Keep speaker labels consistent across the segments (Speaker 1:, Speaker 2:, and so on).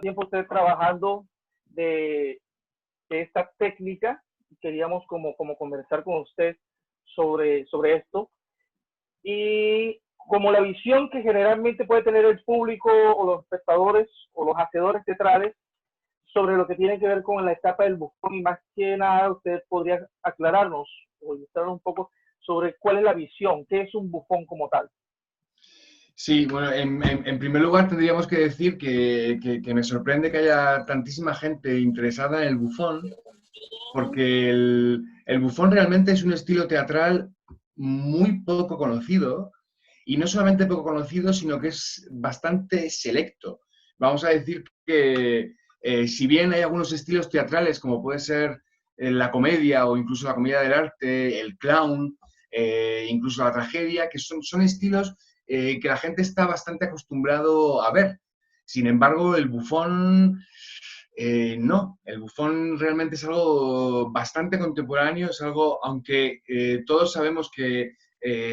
Speaker 1: tiempo usted trabajando de, de esta técnica. Queríamos como conversar con usted sobre esto. Y como la visión que generalmente puede tener el público o los espectadores o los hacedores teatrales sobre lo que tiene que ver con la etapa del bufón, y más que nada usted podría aclararnos o ilustrarnos un poco sobre cuál es la visión, qué es un bufón como tal.
Speaker 2: Sí, bueno, en primer lugar tendríamos que decir que me sorprende que haya tantísima gente interesada en el bufón, porque el bufón realmente es un estilo teatral muy poco conocido, y no solamente poco conocido, sino que es bastante selecto. Vamos a decir que si bien hay algunos estilos teatrales, como puede ser la comedia o incluso la comedia del arte, el clown, incluso la tragedia, que son estilos que la gente está bastante acostumbrado a ver. Sin embargo, el bufón no, el bufón realmente es algo bastante contemporáneo, es algo, aunque todos sabemos que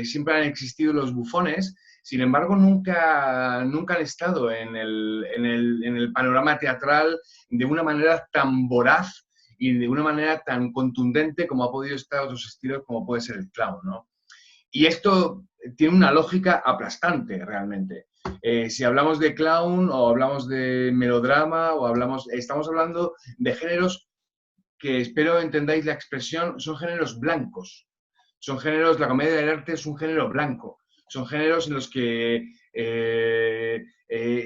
Speaker 2: siempre han existido los bufones, sin embargo nunca han estado en el panorama teatral de una manera tan voraz y de una manera tan contundente como ha podido estar otros estilos como puede ser el clown, ¿no? Y esto tiene una lógica aplastante realmente. Si hablamos de clown o hablamos de melodrama o estamos hablando de géneros que espero entendáis la expresión, son géneros blancos. Son géneros, la comedia del arte es un género blanco. Son géneros en los que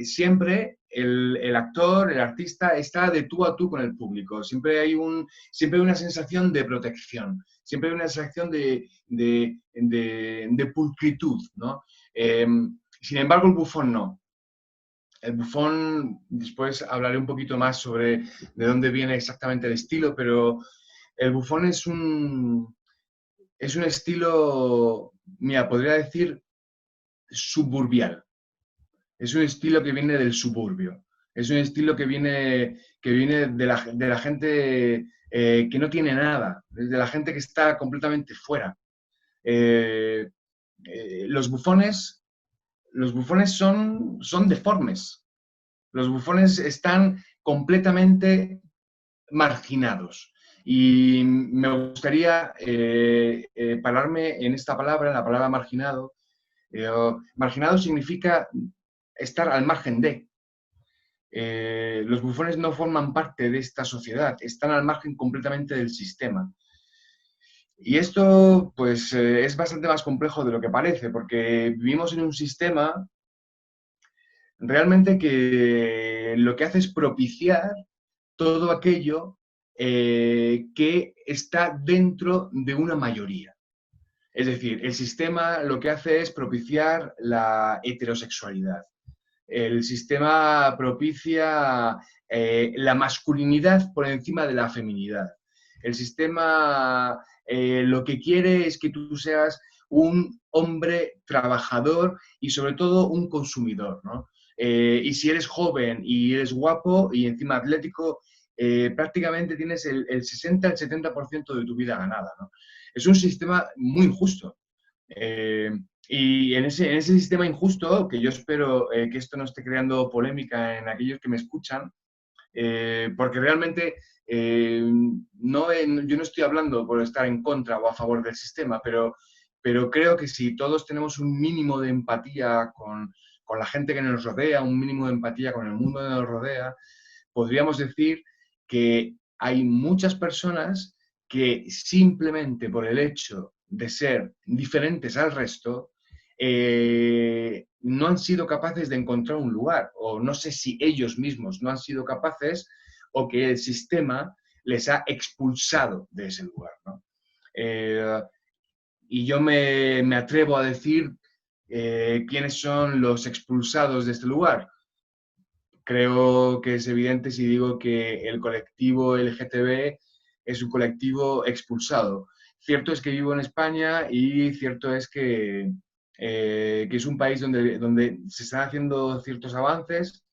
Speaker 2: siempre el actor, el artista, está de tú a tú con el público. Siempre hay una sensación de protección, siempre hay una sensación de pulcritud, ¿no? Sin embargo, el bufón no. El bufón, después hablaré un poquito más sobre de dónde viene exactamente el estilo, pero el bufón es un estilo, mira, podría decir suburbial. Es un estilo que viene del suburbio. Es un estilo que viene de la gente que no tiene nada, de la gente que está completamente fuera. Eh, los bufones son deformes. Los bufones están completamente marginados. Y me gustaría pararme en esta palabra, en la palabra marginado. Marginado significa estar al margen de. Los bufones no forman parte de esta sociedad, están al margen completamente del sistema. Y esto, pues, es bastante más complejo de lo que parece, porque vivimos en un sistema realmente que lo que hace es propiciar todo aquello que está dentro de una mayoría. Es decir, el sistema lo que hace es propiciar la heterosexualidad. El sistema propicia la masculinidad por encima de la feminidad. El sistema lo que quiere es que tú seas un hombre trabajador y sobre todo un consumidor, ¿no? Y si eres joven y eres guapo y encima atlético, prácticamente tienes el 60 al 70% de tu vida ganada, ¿no? Es un sistema muy injusto. Y en ese sistema injusto, que yo espero que esto no esté creando polémica en aquellos que me escuchan, porque realmente yo no estoy hablando por estar en contra o a favor del sistema, pero creo que si todos tenemos un mínimo de empatía con la gente que nos rodea, un mínimo de empatía con el mundo que nos rodea, podríamos decir que hay muchas personas que simplemente por el hecho de ser diferentes al resto, no han sido capaces de encontrar un lugar, o no sé si ellos mismos no han sido capaces o que el sistema les ha expulsado de ese lugar, ¿no? Y yo me atrevo a decir quiénes son los expulsados de este lugar. Creo que es evidente si digo que el colectivo LGTB es un colectivo expulsado. Cierto es que vivo en España y cierto es que es un país donde se están haciendo ciertos avances,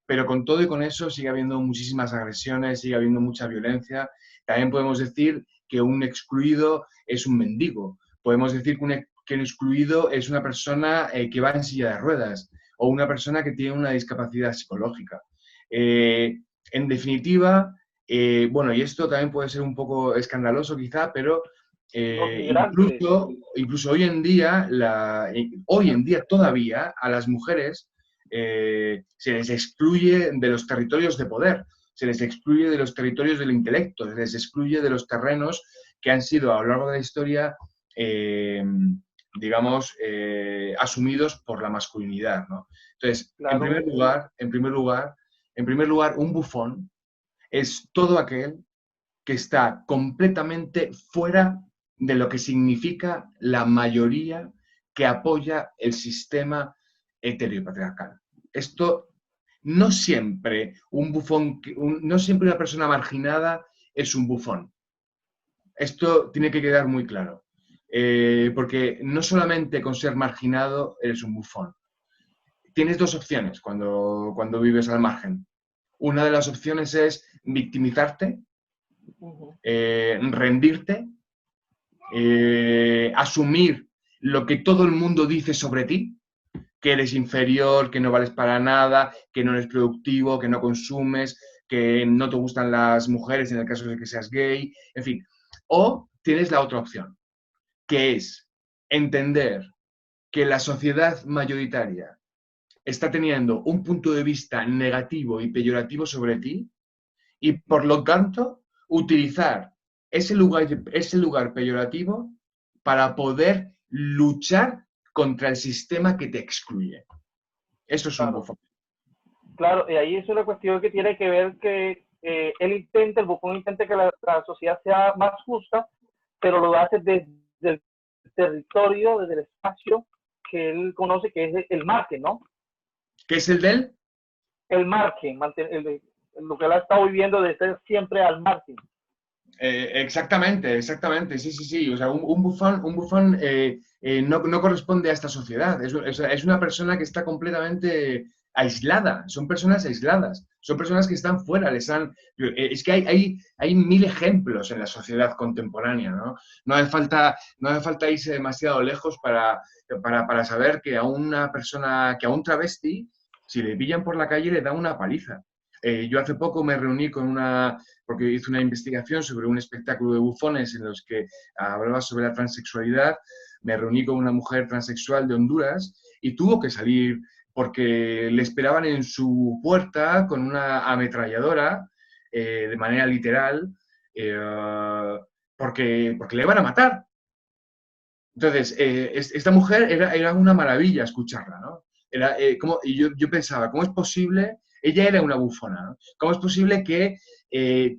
Speaker 2: pero con todo y con eso sigue habiendo muchísimas agresiones, sigue habiendo mucha violencia. También podemos decir que un excluido es un mendigo. Podemos decir que un excluido es una persona que va en silla de ruedas o una persona que tiene una discapacidad psicológica. En definitiva, bueno, y esto también puede ser un poco escandaloso quizá, pero
Speaker 1: Los migrantes.
Speaker 2: incluso hoy en día todavía a las mujeres se les excluye de los territorios de poder, se les excluye de los territorios del intelecto, se les excluye de los terrenos que han sido a lo largo de la historia, digamos, asumidos por la masculinidad, ¿no? Entonces,
Speaker 1: Claro,
Speaker 2: en primer lugar, un bufón es todo aquel que está completamente fuera de lo que significa la mayoría que apoya el sistema heteropatriarcal. Esto no siempre un bufón, no siempre una persona marginada es un bufón. Esto tiene que quedar muy claro. Porque no solamente con ser marginado eres un bufón. Tienes dos opciones cuando vives al margen. Una de las opciones es victimizarte, rendirte, asumir lo que todo el mundo dice sobre ti, que eres inferior, que no vales para nada, que no eres productivo, que no consumes, que no te gustan las mujeres en el caso de que seas gay, en fin. O tienes la otra opción, que es entender que la sociedad mayoritaria está teniendo un punto de vista negativo y peyorativo sobre ti y, por lo tanto, utilizar ese lugar peyorativo para poder luchar contra el sistema que te excluye. Eso es un
Speaker 1: claro.
Speaker 2: bufón.
Speaker 1: Claro, y ahí es una cuestión que tiene que ver que el bufón intenta que la sociedad sea más justa, pero lo hace desde el territorio, desde el espacio que él conoce que es el margen, ¿no?
Speaker 2: ¿Qué es el del?
Speaker 1: El margen, lo que él ha estado viviendo de ser siempre al margen.
Speaker 2: Exactamente, exactamente, sí, sí, sí. O sea, un bufón no corresponde a esta sociedad. Es una persona que está completamente aislada. Son personas aisladas. Son personas que están fuera. Es que hay mil ejemplos en la sociedad contemporánea, ¿no? No hace falta irse demasiado lejos para saber que a una persona, que a un travesti, si le pillan por la calle, le dan una paliza. Yo hace poco me reuní porque hice una investigación sobre un espectáculo de bufones en los que hablaba sobre la transexualidad. Me reuní con una mujer transexual de Honduras y tuvo que salir porque le esperaban en su puerta con una ametralladora, de manera literal, porque le iban a matar. Entonces, esta mujer era una maravilla escucharla, ¿no? Y yo pensaba, ¿cómo es posible? Ella era una bufona, ¿no? ¿Cómo es posible que,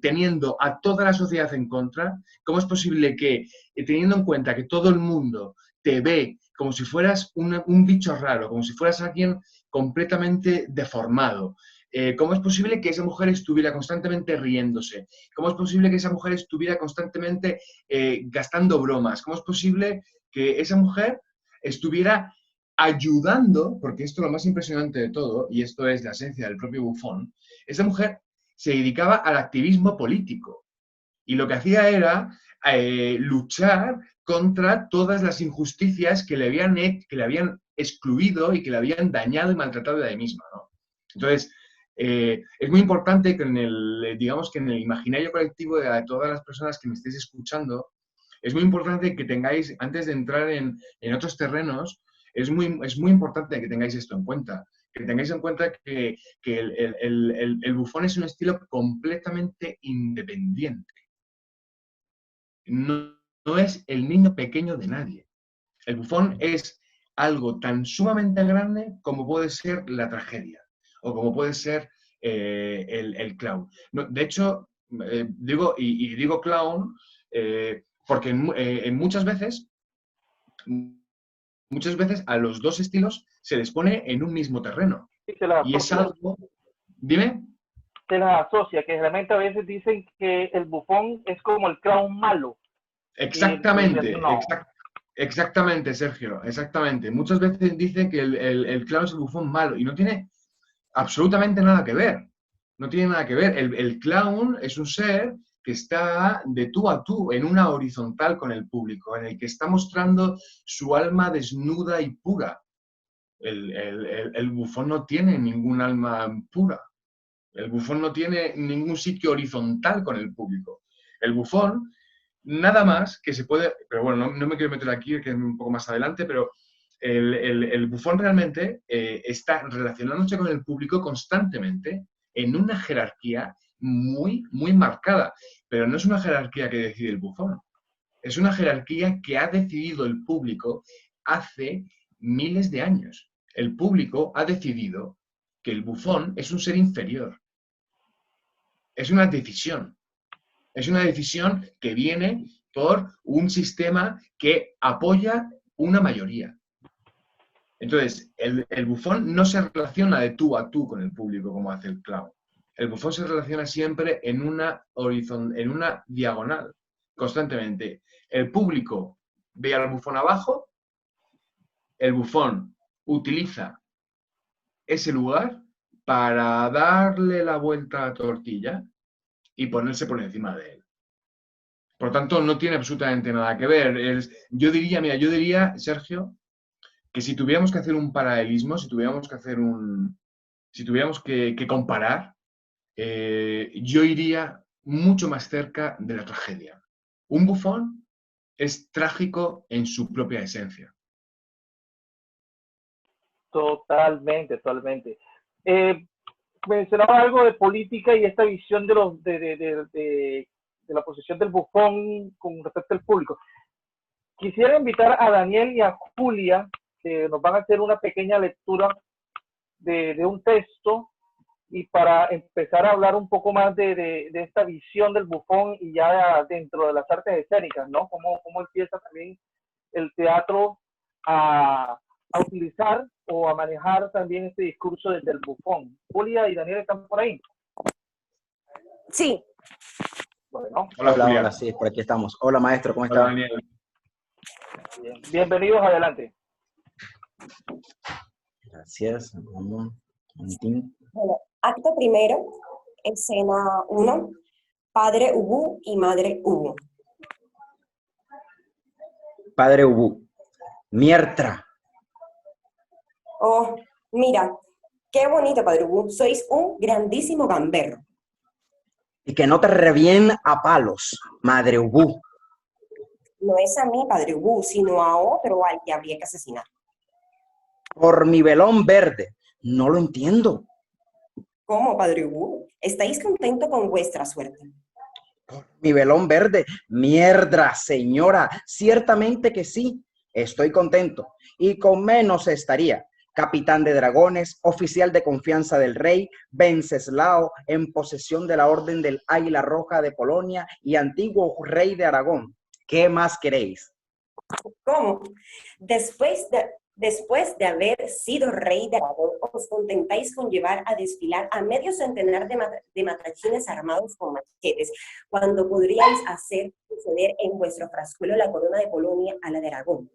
Speaker 2: teniendo a toda la sociedad en contra, cómo es posible que, teniendo en cuenta que todo el mundo te ve como si fueras un bicho raro, como si fueras alguien completamente deformado, ¿cómo es posible que esa mujer estuviera constantemente riéndose? ¿Cómo es posible que esa mujer estuviera constantemente gastando bromas? ¿Cómo es posible que esa mujer estuviera ayudando, porque esto es lo más impresionante de todo, y esto es la esencia del propio Buffon? Esa mujer se dedicaba al activismo político y lo que hacía era luchar contra todas las injusticias que le habían excluido y que le habían dañado y maltratado de ella misma, ¿no? Entonces, es muy importante que digamos que en el imaginario colectivo de todas las personas que me estéis escuchando, es muy importante que tengáis, antes de entrar en otros terrenos, es muy importante que tengáis esto en cuenta. Que tengáis en cuenta que el bufón es un estilo completamente independiente. No, no es el niño pequeño de nadie. El bufón es algo tan sumamente grande como puede ser la tragedia o como puede ser el clown. No, de hecho, digo clown porque muchas veces a los dos estilos se les pone en un mismo terreno.
Speaker 1: Y se las
Speaker 2: Y es
Speaker 1: asocia,
Speaker 2: algo... Dime.
Speaker 1: se las asocia, que realmente a veces dicen que el bufón es como el clown malo.
Speaker 2: Exactamente,
Speaker 1: No,
Speaker 2: exactamente, Sergio, exactamente. Muchas veces dicen que el clown es el bufón malo y no tiene absolutamente nada que ver. No tiene nada que ver. El clown es un ser que está de tú a tú, en una horizontal con el público, en el que está mostrando su alma desnuda y pura. El bufón no tiene ningún alma pura. El bufón no tiene ningún sitio horizontal con el público. El bufón, nada más que se puede, pero bueno, no me quiero meter aquí, que es un poco más adelante, pero el bufón realmente está relacionándose con el público constantemente en una jerarquía muy, muy marcada. Pero no es una jerarquía que decide el bufón. Es una jerarquía que ha decidido el público hace miles de años. El público ha decidido que el bufón es un ser inferior. Es una decisión. Es una decisión que viene por un sistema que apoya una mayoría. Entonces, el bufón no se relaciona de tú a tú con el público como hace el clown. El bufón se relaciona siempre en una diagonal, constantemente. El público ve al bufón abajo, el bufón utiliza ese lugar para darle la vuelta a la tortilla y ponerse por encima de él. Por tanto, no tiene absolutamente nada que ver. Yo diría, Sergio, que si tuviéramos que hacer un paralelismo, si tuviéramos que comparar, yo iría mucho más cerca de la tragedia. Un bufón es trágico en su propia esencia.
Speaker 1: Totalmente, totalmente. Mencionaba algo de política y esta visión de la posición del bufón con respecto al público. Quisiera invitar a Daniel y a Julia, que nos van a hacer una pequeña lectura de un texto y para empezar a hablar un poco más de esta visión del bufón y ya dentro de las artes escénicas, ¿no? Cómo empieza también el teatro a utilizar o a manejar también este discurso desde el bufón. Julia y Daniel están por ahí.
Speaker 3: Sí.
Speaker 1: Bueno.
Speaker 4: Hola, sí, por aquí estamos. Hola, maestro, ¿cómo está?
Speaker 2: Hola, Daniel.
Speaker 1: Bien. Bienvenidos, adelante.
Speaker 4: Gracias.
Speaker 3: Bueno, acto primero, escena 1, padre Ubu y madre Ubu.
Speaker 4: Padre Ubu. Miertra.
Speaker 3: Oh, mira, qué bonito, padre Ubu. Sois un grandísimo gamberro.
Speaker 4: Y que no te revienten a palos, madre Ubu.
Speaker 3: No es a mí, padre Ubu, sino a otro al que habría que asesinar.
Speaker 4: Por mi velón verde. No lo entiendo.
Speaker 3: ¿Cómo, padre Ubu? ¿Estáis contento con vuestra suerte?
Speaker 4: Por mi velón verde. Mierda, señora. Ciertamente que sí. Estoy contento. Y con menos estaría. Capitán de dragones, oficial de confianza del rey, Venceslao, en posesión de la Orden del Águila Roja de Polonia y antiguo rey de Aragón. ¿Qué más queréis?
Speaker 3: ¿Cómo? Después de haber sido rey de Aragón, os contentáis con llevar a desfilar a medio centenar de matachines armados con machetes, cuando podríais hacer suceder en vuestro frascuelo la corona de Polonia a la de Aragón.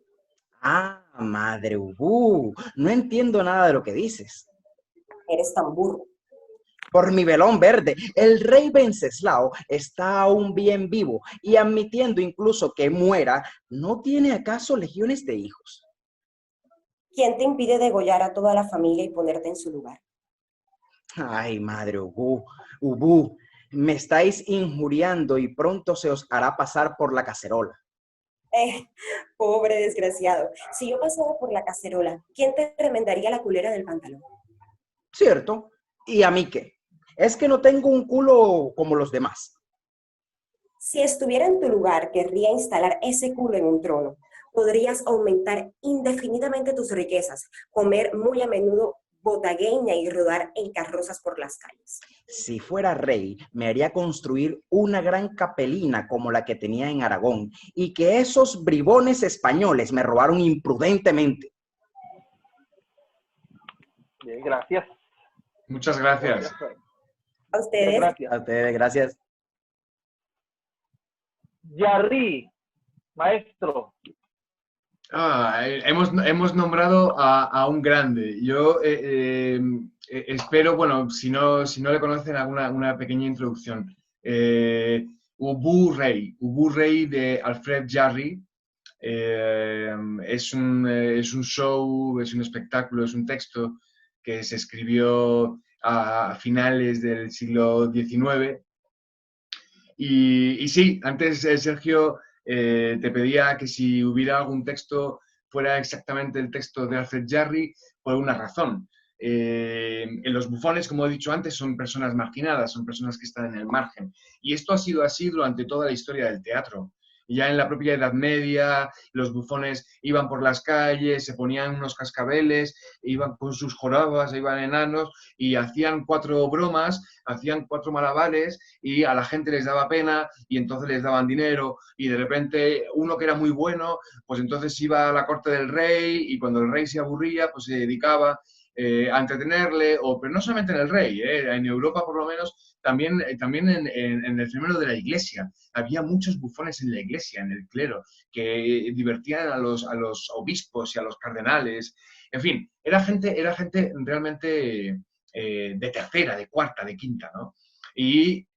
Speaker 4: Ah, madre Ubu, no entiendo nada de lo que dices.
Speaker 3: Eres tan burro.
Speaker 4: Por mi velón verde, el rey Venceslao está aún bien vivo y admitiendo incluso que muera, ¿no tiene acaso legiones de hijos?
Speaker 3: ¿Quién te impide degollar a toda la familia y ponerte en su lugar?
Speaker 4: Ay, madre Ubu, me estáis injuriando y pronto se os hará pasar por la cacerola.
Speaker 3: Pobre desgraciado. Si yo pasara por la cacerola, ¿quién te remendaría la culera del pantalón?
Speaker 4: ¿Cierto? ¿Y a mí qué? Es que no tengo un culo como los demás.
Speaker 3: Si estuviera en tu lugar, querría instalar ese culo en un trono. Podrías aumentar indefinidamente tus riquezas, comer muy a menudo botagueña y rodar en carrozas por las calles.
Speaker 4: Si fuera rey, me haría construir una gran capelina como la que tenía en Aragón y que esos bribones españoles me robaron imprudentemente.
Speaker 1: Bien, gracias.
Speaker 2: Muchas gracias.
Speaker 3: A ustedes.
Speaker 1: Gracias.
Speaker 4: A ustedes, gracias.
Speaker 1: Yarri, maestro.
Speaker 2: Hemos nombrado a un grande. Yo espero, bueno, si no le conocen, una pequeña introducción. Ubu Rey de Alfred Jarry. Es un show, es un espectáculo, es un texto que se escribió a finales del siglo XIX. Y sí, antes Sergio te pedía que si hubiera algún texto fuera exactamente el texto de Alfred Jarry por una razón. En los bufones, como he dicho antes, son personas marginadas, son personas que están en el margen. Y esto ha sido así durante toda la historia del teatro. Ya en la propia Edad Media, los bufones iban por las calles, se ponían unos cascabeles, iban con sus jorobas, iban enanos y hacían 4 bromas, hacían 4 malabares y a la gente les daba pena y entonces les daban dinero y de repente uno que era muy bueno, pues entonces iba a la corte del rey y cuando el rey se aburría, pues se dedicaba a entretenerle, pero no solamente en el rey, en Europa por lo menos, también en el fenómeno de la iglesia. Había muchos bufones en la iglesia, en el clero, que divertían a los obispos y a los cardenales. En fin, era gente realmente de tercera, de cuarta, de quinta, ¿no? Y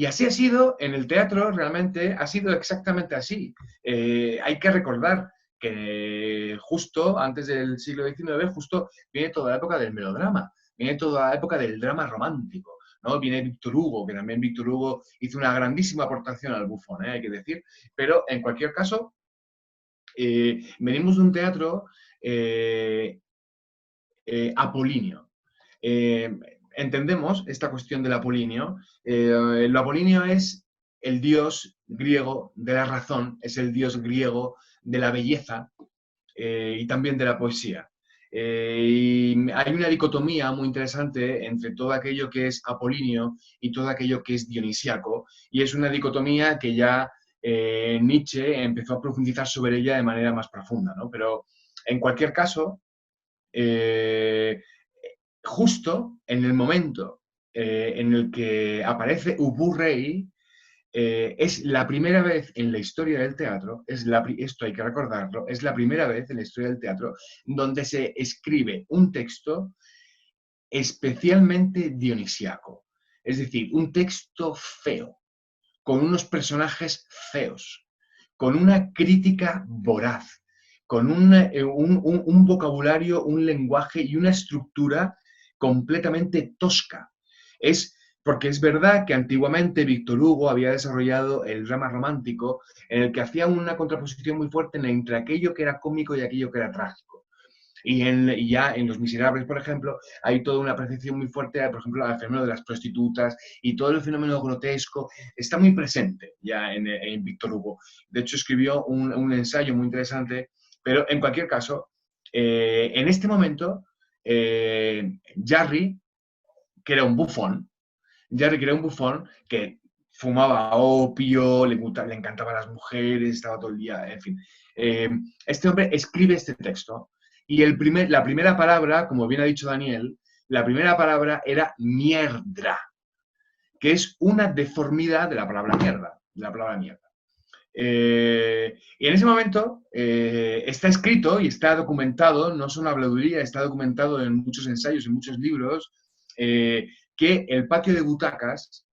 Speaker 2: así ha sido en el teatro, realmente ha sido exactamente así. Hay que recordar que justo antes del siglo XIX, justo viene toda la época del melodrama, viene toda la época del drama romántico, ¿no? Viene Víctor Hugo, que también Víctor Hugo hizo una grandísima aportación al bufón, hay que decir, pero en cualquier caso, venimos de un teatro apolíneo. Entendemos esta cuestión del apolíneo. El apolíneo es el dios griego de la razón, es el dios griego de la belleza y también de la poesía. Y hay una dicotomía muy interesante entre todo aquello que es apolíneo y todo aquello que es dionisíaco, y es una dicotomía que ya Nietzsche empezó a profundizar sobre ella de manera más profunda, ¿no? Pero en cualquier caso, eh, justo en el momento en el que aparece Ubu Rey, es la primera vez en la historia del teatro, esto hay que recordarlo, es la primera vez en la historia del teatro donde se escribe un texto especialmente dionisíaco. Es decir, un texto feo, con unos personajes feos, con una crítica voraz, con un vocabulario, un lenguaje y una estructura completamente tosca. Porque es verdad que antiguamente Víctor Hugo había desarrollado el drama romántico en el que hacía una contraposición muy fuerte entre aquello que era cómico y aquello que era trágico. Y ya en Los Miserables, por ejemplo, hay toda una percepción muy fuerte, por ejemplo, al fenómeno de las prostitutas y todo el fenómeno grotesco está muy presente ya en Víctor Hugo. De hecho, escribió un ensayo muy interesante, pero en cualquier caso, en este momento, Jarry, que era un bufón, que fumaba opio, le encantaban las mujeres, estaba todo el día, en fin. Este hombre escribe este texto y la primera palabra, como bien ha dicho Daniel, la primera palabra era mierda, que es una deformidad de la palabra mierda, y en ese momento está escrito y está documentado, no es una habladuría, está documentado en muchos ensayos, en muchos libros, que el patio de butacas,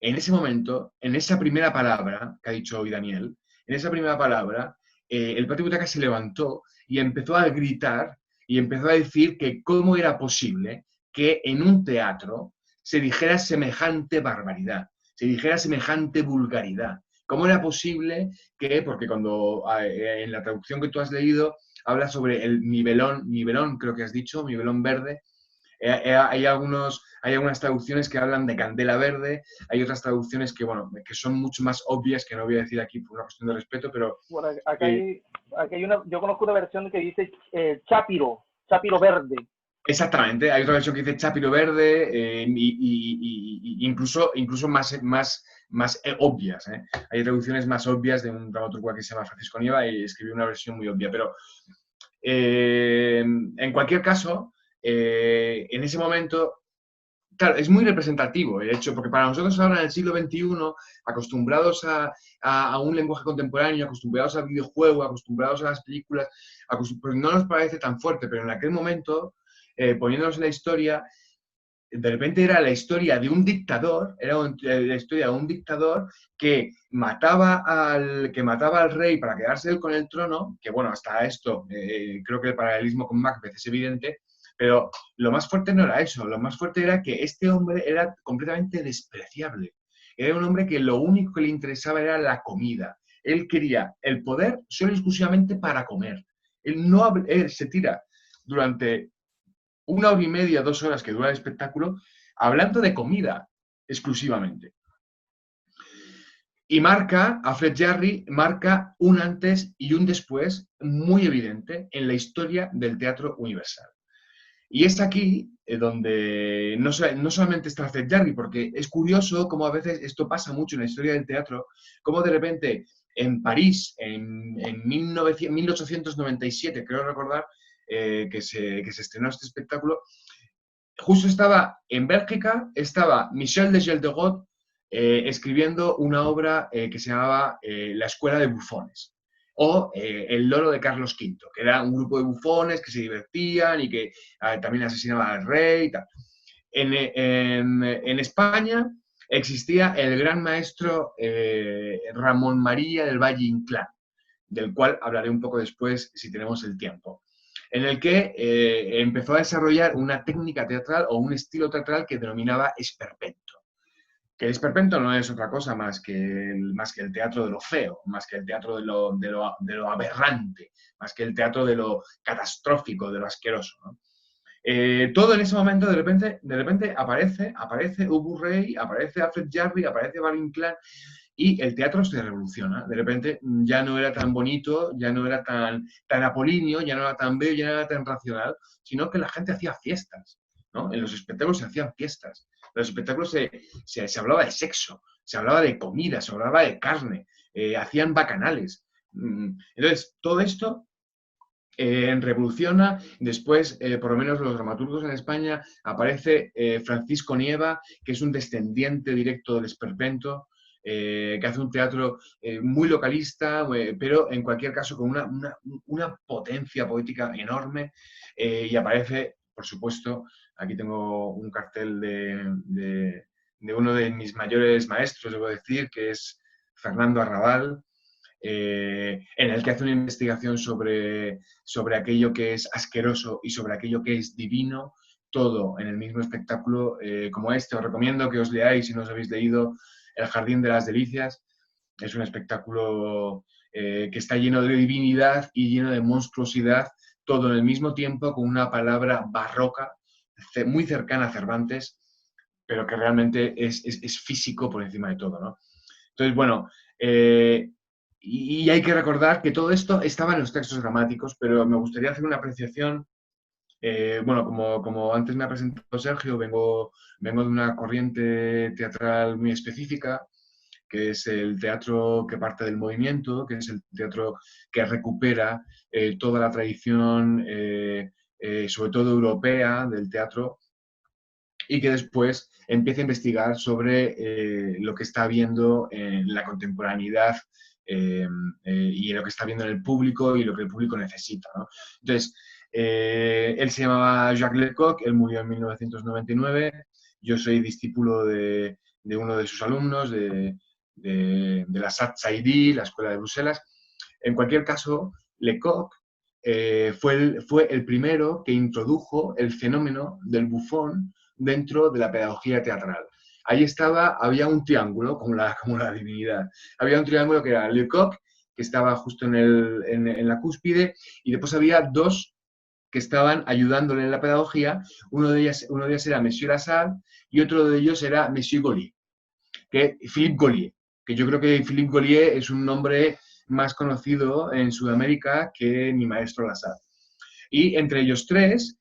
Speaker 2: en ese momento, en esa primera palabra que ha dicho hoy Daniel, en esa primera palabra, el patio de butacas se levantó y empezó a gritar y empezó a decir que cómo era posible que en un teatro se dijera semejante barbaridad, se dijera semejante vulgaridad. ¿Cómo era posible que, porque cuando en la traducción que tú has leído habla sobre el nivelón creo que has dicho, nivelón verde, hay algunas traducciones que hablan de candela verde, hay otras traducciones que, bueno, que son mucho más obvias, que no voy a decir aquí por una cuestión de respeto, pero...
Speaker 1: Bueno, acá hay una, yo conozco una versión que dice Chapiro verde.
Speaker 2: Exactamente, hay otra versión que dice Chapiro verde, incluso más obvias. Hay traducciones más obvias de un dramaturgo que se llama Francisco Nieva y escribió una versión muy obvia, pero en cualquier caso, en ese momento, claro, es muy representativo el hecho, porque para nosotros ahora en el siglo XXI, acostumbrados a un lenguaje contemporáneo, acostumbrados al videojuego, acostumbrados a las películas, pues no nos parece tan fuerte, pero en aquel momento, poniéndonos en la historia, de repente era la historia de un dictador, la historia de un dictador que mataba al rey para quedarse él con el trono, que bueno, hasta esto, creo que el paralelismo con Macbeth es evidente, Pero lo más fuerte no era eso, lo más fuerte era que este hombre era completamente despreciable. Era un hombre que lo único que le interesaba era la comida. Él quería el poder solo y exclusivamente para comer. Él se tira durante 1 hora y media, 2 horas que dura el espectáculo, hablando de comida exclusivamente. Y Alfred Jarry marca un antes y un después muy evidente en la historia del teatro universal. Y es aquí donde no solamente está Alfred Jarry, porque es curioso cómo a veces esto pasa mucho en la historia del teatro, cómo de repente en París, en 1897, creo recordar, que se estrenó este espectáculo, justo estaba en Bélgica, estaba Michel de Geldegot escribiendo una obra que se llamaba La Escuela de Bufones, o El Loro de Carlos V, que era un grupo de bufones que se divertían y que también asesinaban al rey y tal. En España existía el gran maestro Ramón María del Valle Inclán, del cual hablaré un poco después si tenemos el tiempo, en el que empezó a desarrollar una técnica teatral o un estilo teatral que denominaba esperpento. Que el esperpento no es otra cosa más que el teatro de lo feo, más que el teatro de lo aberrante, más que el teatro de lo catastrófico, de lo asqueroso, ¿no? Todo en ese momento, de repente aparece Ubu Rey, aparece Alfred Jarry, aparece Valle Inclán, y el teatro se revoluciona. De repente ya no era tan bonito, ya no era tan apolíneo, ya no era tan bello, ya no era tan racional, sino que la gente hacía fiestas, ¿no? En los espectáculos se hacían fiestas. En los espectáculos se hablaba de sexo, se hablaba de comida, se hablaba de carne, hacían bacanales. Entonces, todo esto revoluciona. Después, por lo menos los dramaturgos en España, aparece Francisco Nieva, que es un descendiente directo del esperpento, que hace un teatro muy localista, pero en cualquier caso con una potencia poética enorme, y aparece, por supuesto, aquí tengo un cartel de uno de mis mayores maestros, debo decir, que es Fernando Arrabal, en el que hace una investigación sobre aquello que es asqueroso y sobre aquello que es divino, todo en el mismo espectáculo como este. Os recomiendo que os leáis, si no os habéis leído, El Jardín de las Delicias. Es un espectáculo que está lleno de divinidad y lleno de monstruosidad, todo en el mismo tiempo, con una palabra barroca, muy cercana a Cervantes, pero que realmente es físico por encima de todo, ¿no? Entonces, bueno, y hay que recordar que todo esto estaba en los textos dramáticos, pero me gustaría hacer una apreciación. Bueno, como antes me ha presentado Sergio, vengo de una corriente teatral muy específica, que es el teatro que parte del movimiento, que es el teatro que recupera toda la tradición, sobre todo europea, del teatro, y que después empieza a investigar sobre lo que está viendo en la contemporaneidad y lo que está viendo en el público y lo que el público necesita, ¿no? Entonces, él se llamaba Jacques Lecoq, él murió en 1999, yo soy discípulo de uno de sus alumnos, de la SAT-SAIDI, la Escuela de Bruselas. En cualquier caso, Lecoq fue el primero que introdujo el fenómeno del bufón dentro de la pedagogía teatral. Ahí había un triángulo, como la divinidad. Había un triángulo que era Lecoq, que estaba justo en la cúspide, y después había dos que estaban ayudándole en la pedagogía. Uno de ellos era Monsieur Lassalle y otro de ellos era Monsieur Gaulier, Philippe Gaulier, que yo creo que Philippe Gaulier es un nombre más conocido en Sudamérica que mi maestro Lassalle. Y entre ellos tres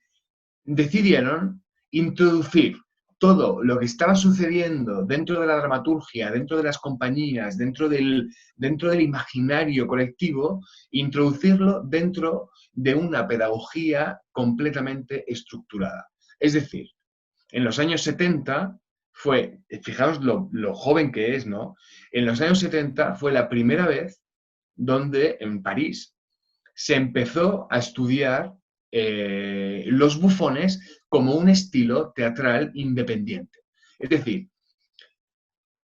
Speaker 2: decidieron introducir todo lo que estaba sucediendo dentro de la dramaturgia, dentro de las compañías, dentro del imaginario colectivo, introducirlo dentro de una pedagogía completamente estructurada. Es decir, en los años 70 fue, fijaos lo joven que es, ¿no? En los años 70 fue la primera vez donde en París se empezó a estudiar los bufones como un estilo teatral independiente. Es decir,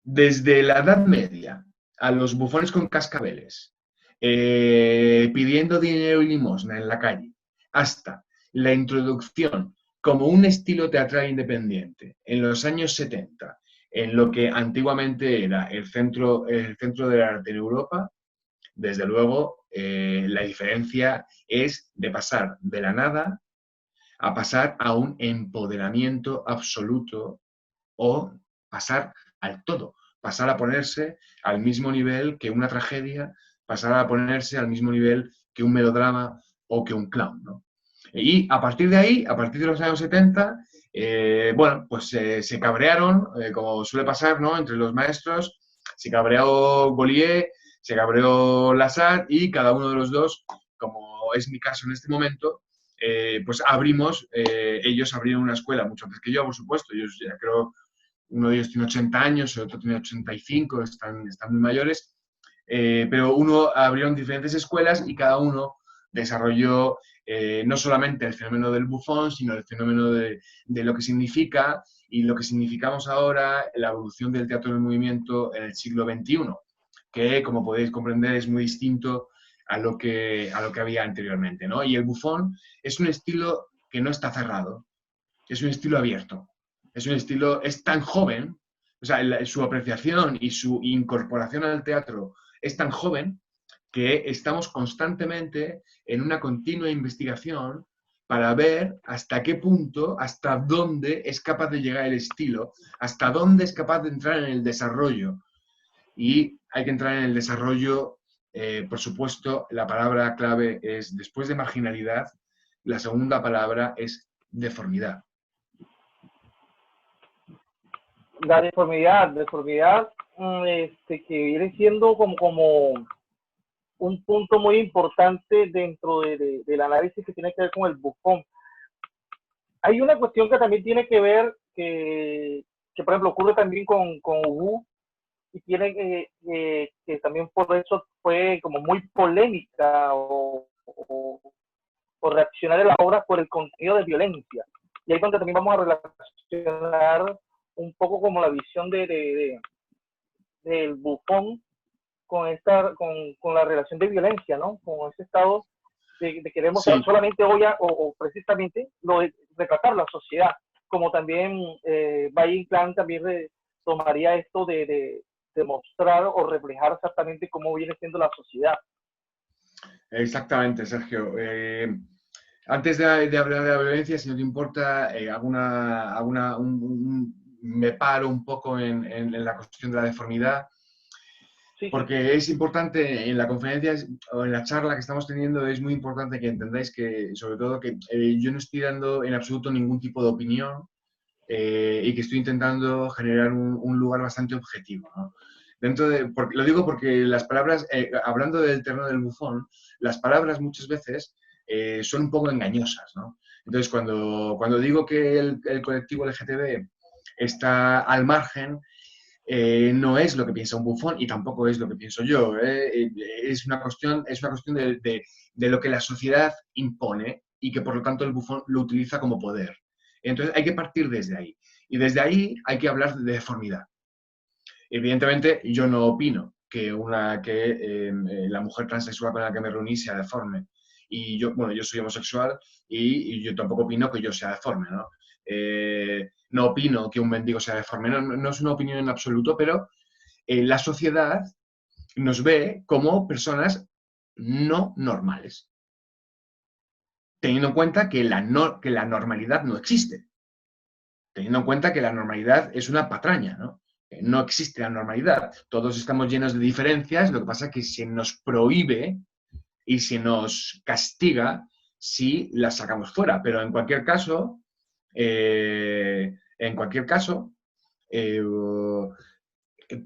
Speaker 2: desde la Edad Media a los bufones con cascabeles, pidiendo dinero y limosna en la calle, hasta la introducción como un estilo teatral independiente en los años 70, en lo que antiguamente era el centro del arte en Europa, desde luego la diferencia es de pasar de la nada a pasar a un empoderamiento absoluto o pasar al todo, pasar a ponerse al mismo nivel que una tragedia, pasar a ponerse al mismo nivel que un melodrama o que un clown, ¿no? Y a partir de ahí, a partir de los años 70, bueno, pues se cabrearon, como suele pasar, ¿no? Entre los maestros, se cabreó Bollier, se cabreó Lassalle y cada uno de los dos, como es mi caso en este momento, pues ellos abrieron una escuela mucho antes que yo, por supuesto, ellos ya creo, uno de ellos tiene 80 años, el otro tiene 85, están muy mayores, pero abrieron diferentes escuelas y cada uno desarrolló no solamente el fenómeno del bufón, sino el fenómeno de lo que significa y lo que significamos ahora la evolución del teatro del movimiento en el siglo XXI, que, como podéis comprender, es muy distinto a lo que había anteriormente, ¿no? Y el bufón es un estilo que no está cerrado, es un estilo abierto, es tan joven, o sea, su apreciación y su incorporación al teatro es tan joven que estamos constantemente en una continua investigación para ver hasta qué punto, hasta dónde es capaz de llegar el estilo, hasta dónde es capaz de entrar en el desarrollo. Y hay que entrar en el desarrollo, por supuesto, la palabra clave es, después de marginalidad, la segunda palabra es deformidad.
Speaker 1: La deformidad, que viene siendo como un punto muy importante dentro del análisis que tiene que ver con el bufón. Hay una cuestión que también tiene que ver, que por ejemplo ocurre también con Wu, y tiene que también por eso fue como muy polémica o reaccionar en la obra por el contenido de violencia. Y ahí es donde también vamos a relacionar un poco como la visión del bufón con la relación de violencia, ¿no? Con ese estado de querer mostrar
Speaker 2: Sí.
Speaker 1: solamente o precisamente retratar la sociedad, como también Valle Inclán también tomaría esto de mostrar o reflejar exactamente cómo viene siendo la sociedad.
Speaker 2: Exactamente, Sergio. Antes de hablar de la violencia, si no te importa, me paro un poco en la cuestión de la deformidad,
Speaker 1: Sí,
Speaker 2: porque es importante en la conferencia o en la charla que estamos teniendo, es muy importante que entendáis que, sobre todo, que yo no estoy dando en absoluto ningún tipo de opinión y que estoy intentando generar un lugar bastante objetivo, ¿no? Lo digo porque las palabras, hablando del terreno del bufón, las palabras muchas veces son un poco engañosas, ¿no? Entonces, cuando digo que el colectivo LGTB está al margen, no es lo que piensa un bufón y tampoco es lo que pienso yo. Es una cuestión de lo que la sociedad impone y que por lo tanto el bufón lo utiliza como poder. Entonces hay que partir desde ahí. Y desde ahí hay que hablar de deformidad. Evidentemente, yo no opino que la mujer transexual con la que me reuní sea deforme. Y yo soy homosexual y yo tampoco opino que yo sea deforme, ¿no? No opino que un mendigo sea deforme, no es una opinión en absoluto, pero la sociedad nos ve como personas no normales, teniendo en cuenta que la normalidad no existe, teniendo en cuenta que la normalidad es una patraña, ¿no? No existe la normalidad. Todos estamos llenos de diferencias, lo que pasa es que se nos prohíbe y se nos castiga si las sacamos fuera. Pero en cualquier caso,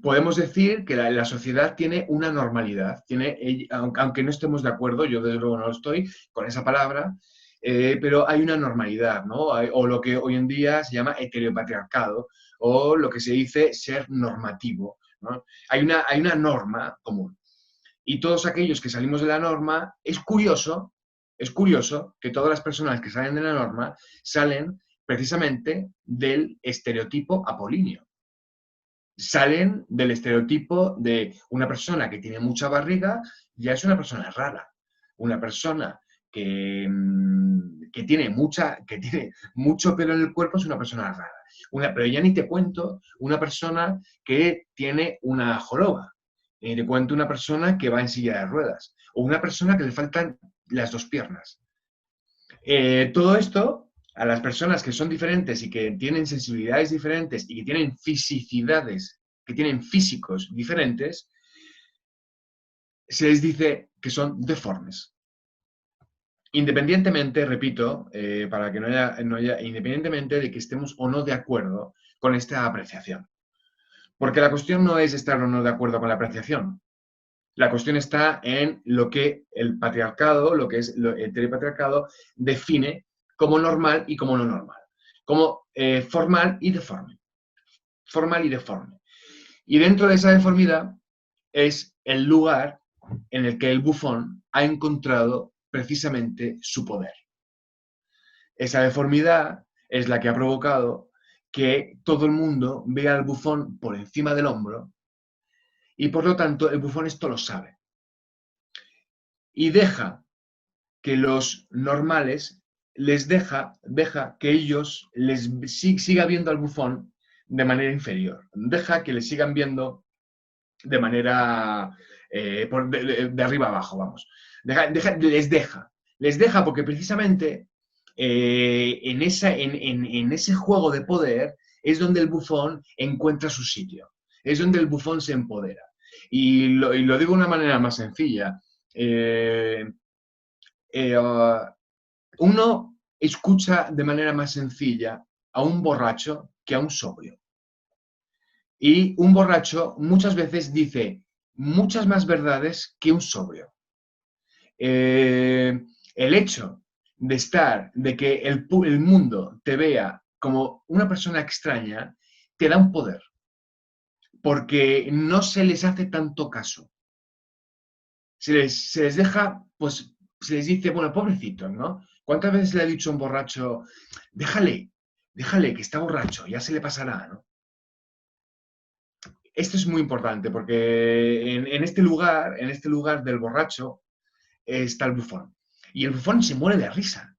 Speaker 2: podemos decir que la sociedad tiene una normalidad, aunque no estemos de acuerdo, yo desde luego no lo estoy con esa palabra, pero hay una normalidad, ¿no? O lo que hoy en día se llama heteropatriarcado, o lo que se dice ser normativo, ¿no? Hay una norma común. Y todos aquellos que salimos de la norma, es curioso que todas las personas que salen de la norma salen precisamente del estereotipo apolíneo. Salen del estereotipo de una persona que tiene mucha barriga, ya es una persona rara. Una persona que tiene mucho pelo en el cuerpo es una persona rara. Pero ya ni te cuento una persona que tiene una joroba. Te cuento una persona que va en silla de ruedas. O una persona que le faltan las dos piernas. Todo esto, a las personas que son diferentes y que tienen sensibilidades diferentes y que tienen fisicidades, que tienen físicos diferentes, se les dice que son deformes. Independientemente, repito, para que no haya, independientemente de que estemos o no de acuerdo con esta apreciación. Porque la cuestión no es estar o no de acuerdo con la apreciación. La cuestión está en lo que el patriarcado, lo que es el heteropatriarcado, define como normal y como no normal. Como formal y deforme. Formal y deforme. Y dentro de esa deformidad es el lugar en el que el bufón ha encontrado precisamente su poder. Esa deformidad es la que ha provocado que todo el mundo vea al bufón por encima del hombro y por lo tanto el bufón esto lo sabe. Y deja que los normales deja que ellos siga viendo al bufón de manera inferior. Deja que le sigan viendo de manera de arriba abajo, vamos. Les deja porque precisamente en ese juego de poder es donde el bufón encuentra su sitio, es donde el bufón se empodera. Y lo digo de una manera más sencilla. Uno escucha de manera más sencilla a un borracho que a un sobrio. Y un borracho muchas veces dice muchas más verdades que un sobrio. El hecho de que el mundo te vea como una persona extraña, te da un poder, porque no se les hace tanto caso. Se les deja, pues, se les dice, bueno, pobrecitos, ¿no? ¿Cuántas veces le ha dicho a un borracho, déjale, que está borracho, ya se le pasará, ¿no? Esto es muy importante, porque en este lugar del borracho, está el bufón. Y el bufón se muere de risa.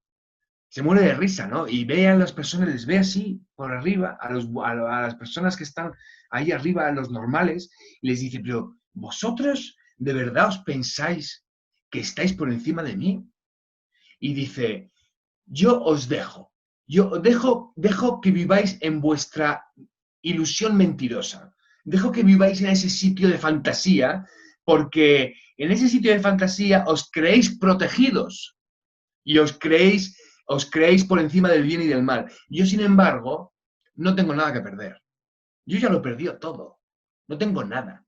Speaker 2: Se muere de risa, ¿no? Y ve a las personas, les ve así, por arriba, a las personas que están ahí arriba, a los normales, y les dice, pero ¿vosotros de verdad os pensáis que estáis por encima de mí? Y dice, yo os dejo. Yo dejo que viváis en vuestra ilusión mentirosa. Dejo que viváis en ese sitio de fantasía, porque en ese sitio de fantasía os creéis protegidos y os creéis por encima del bien y del mal. Yo, sin embargo, no tengo nada que perder. Yo ya lo perdí todo. No tengo nada.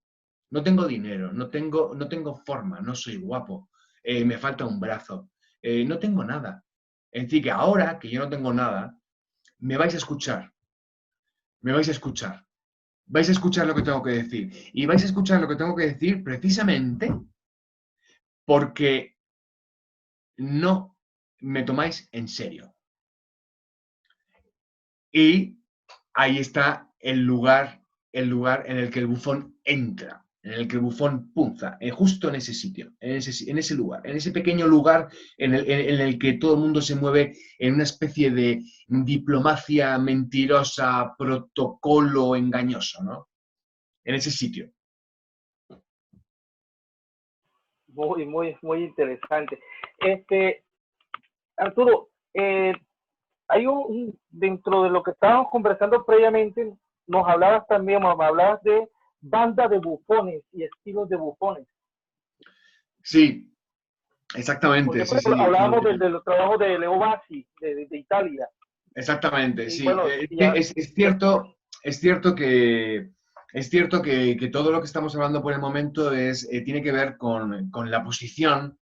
Speaker 2: No tengo dinero, no tengo forma, no soy guapo, me falta un brazo, no tengo nada. Es decir, que ahora que yo no tengo nada, me vais a escuchar. Me vais a escuchar. Vais a escuchar lo que tengo que decir. Y vais a escuchar lo que tengo que decir precisamente porque no me tomáis en serio. Y ahí está el lugar en el que el bufón entra, en el que el bufón punza, justo en ese sitio, en ese lugar, en ese pequeño lugar en el que todo el mundo se mueve en una especie de diplomacia mentirosa, protocolo engañoso, ¿no? En ese sitio.
Speaker 1: Muy, muy, muy interesante. Arturo, hay dentro de lo que estábamos conversando previamente, me hablabas de banda de bufones y estilos de bufones.
Speaker 2: Sí, exactamente.
Speaker 1: Porque,
Speaker 2: sí,
Speaker 1: hablábamos del trabajo de Leo Bassi, de Italia.
Speaker 2: Exactamente, sí.
Speaker 1: Bueno,
Speaker 2: es cierto que todo lo que estamos hablando por el momento tiene que ver con la posición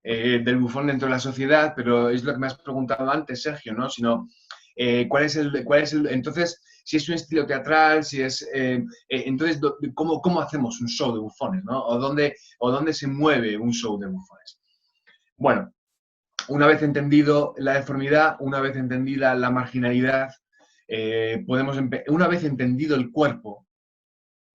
Speaker 2: del bufón dentro de la sociedad, pero es lo que me has preguntado antes, Sergio, ¿no? Sino, entonces, si es un estilo teatral, si es, entonces, ¿cómo hacemos un show de bufones, ¿no? ¿O dónde se mueve un show de bufones? Bueno, una vez entendido la deformidad, una vez entendida la marginalidad, una vez entendido el cuerpo,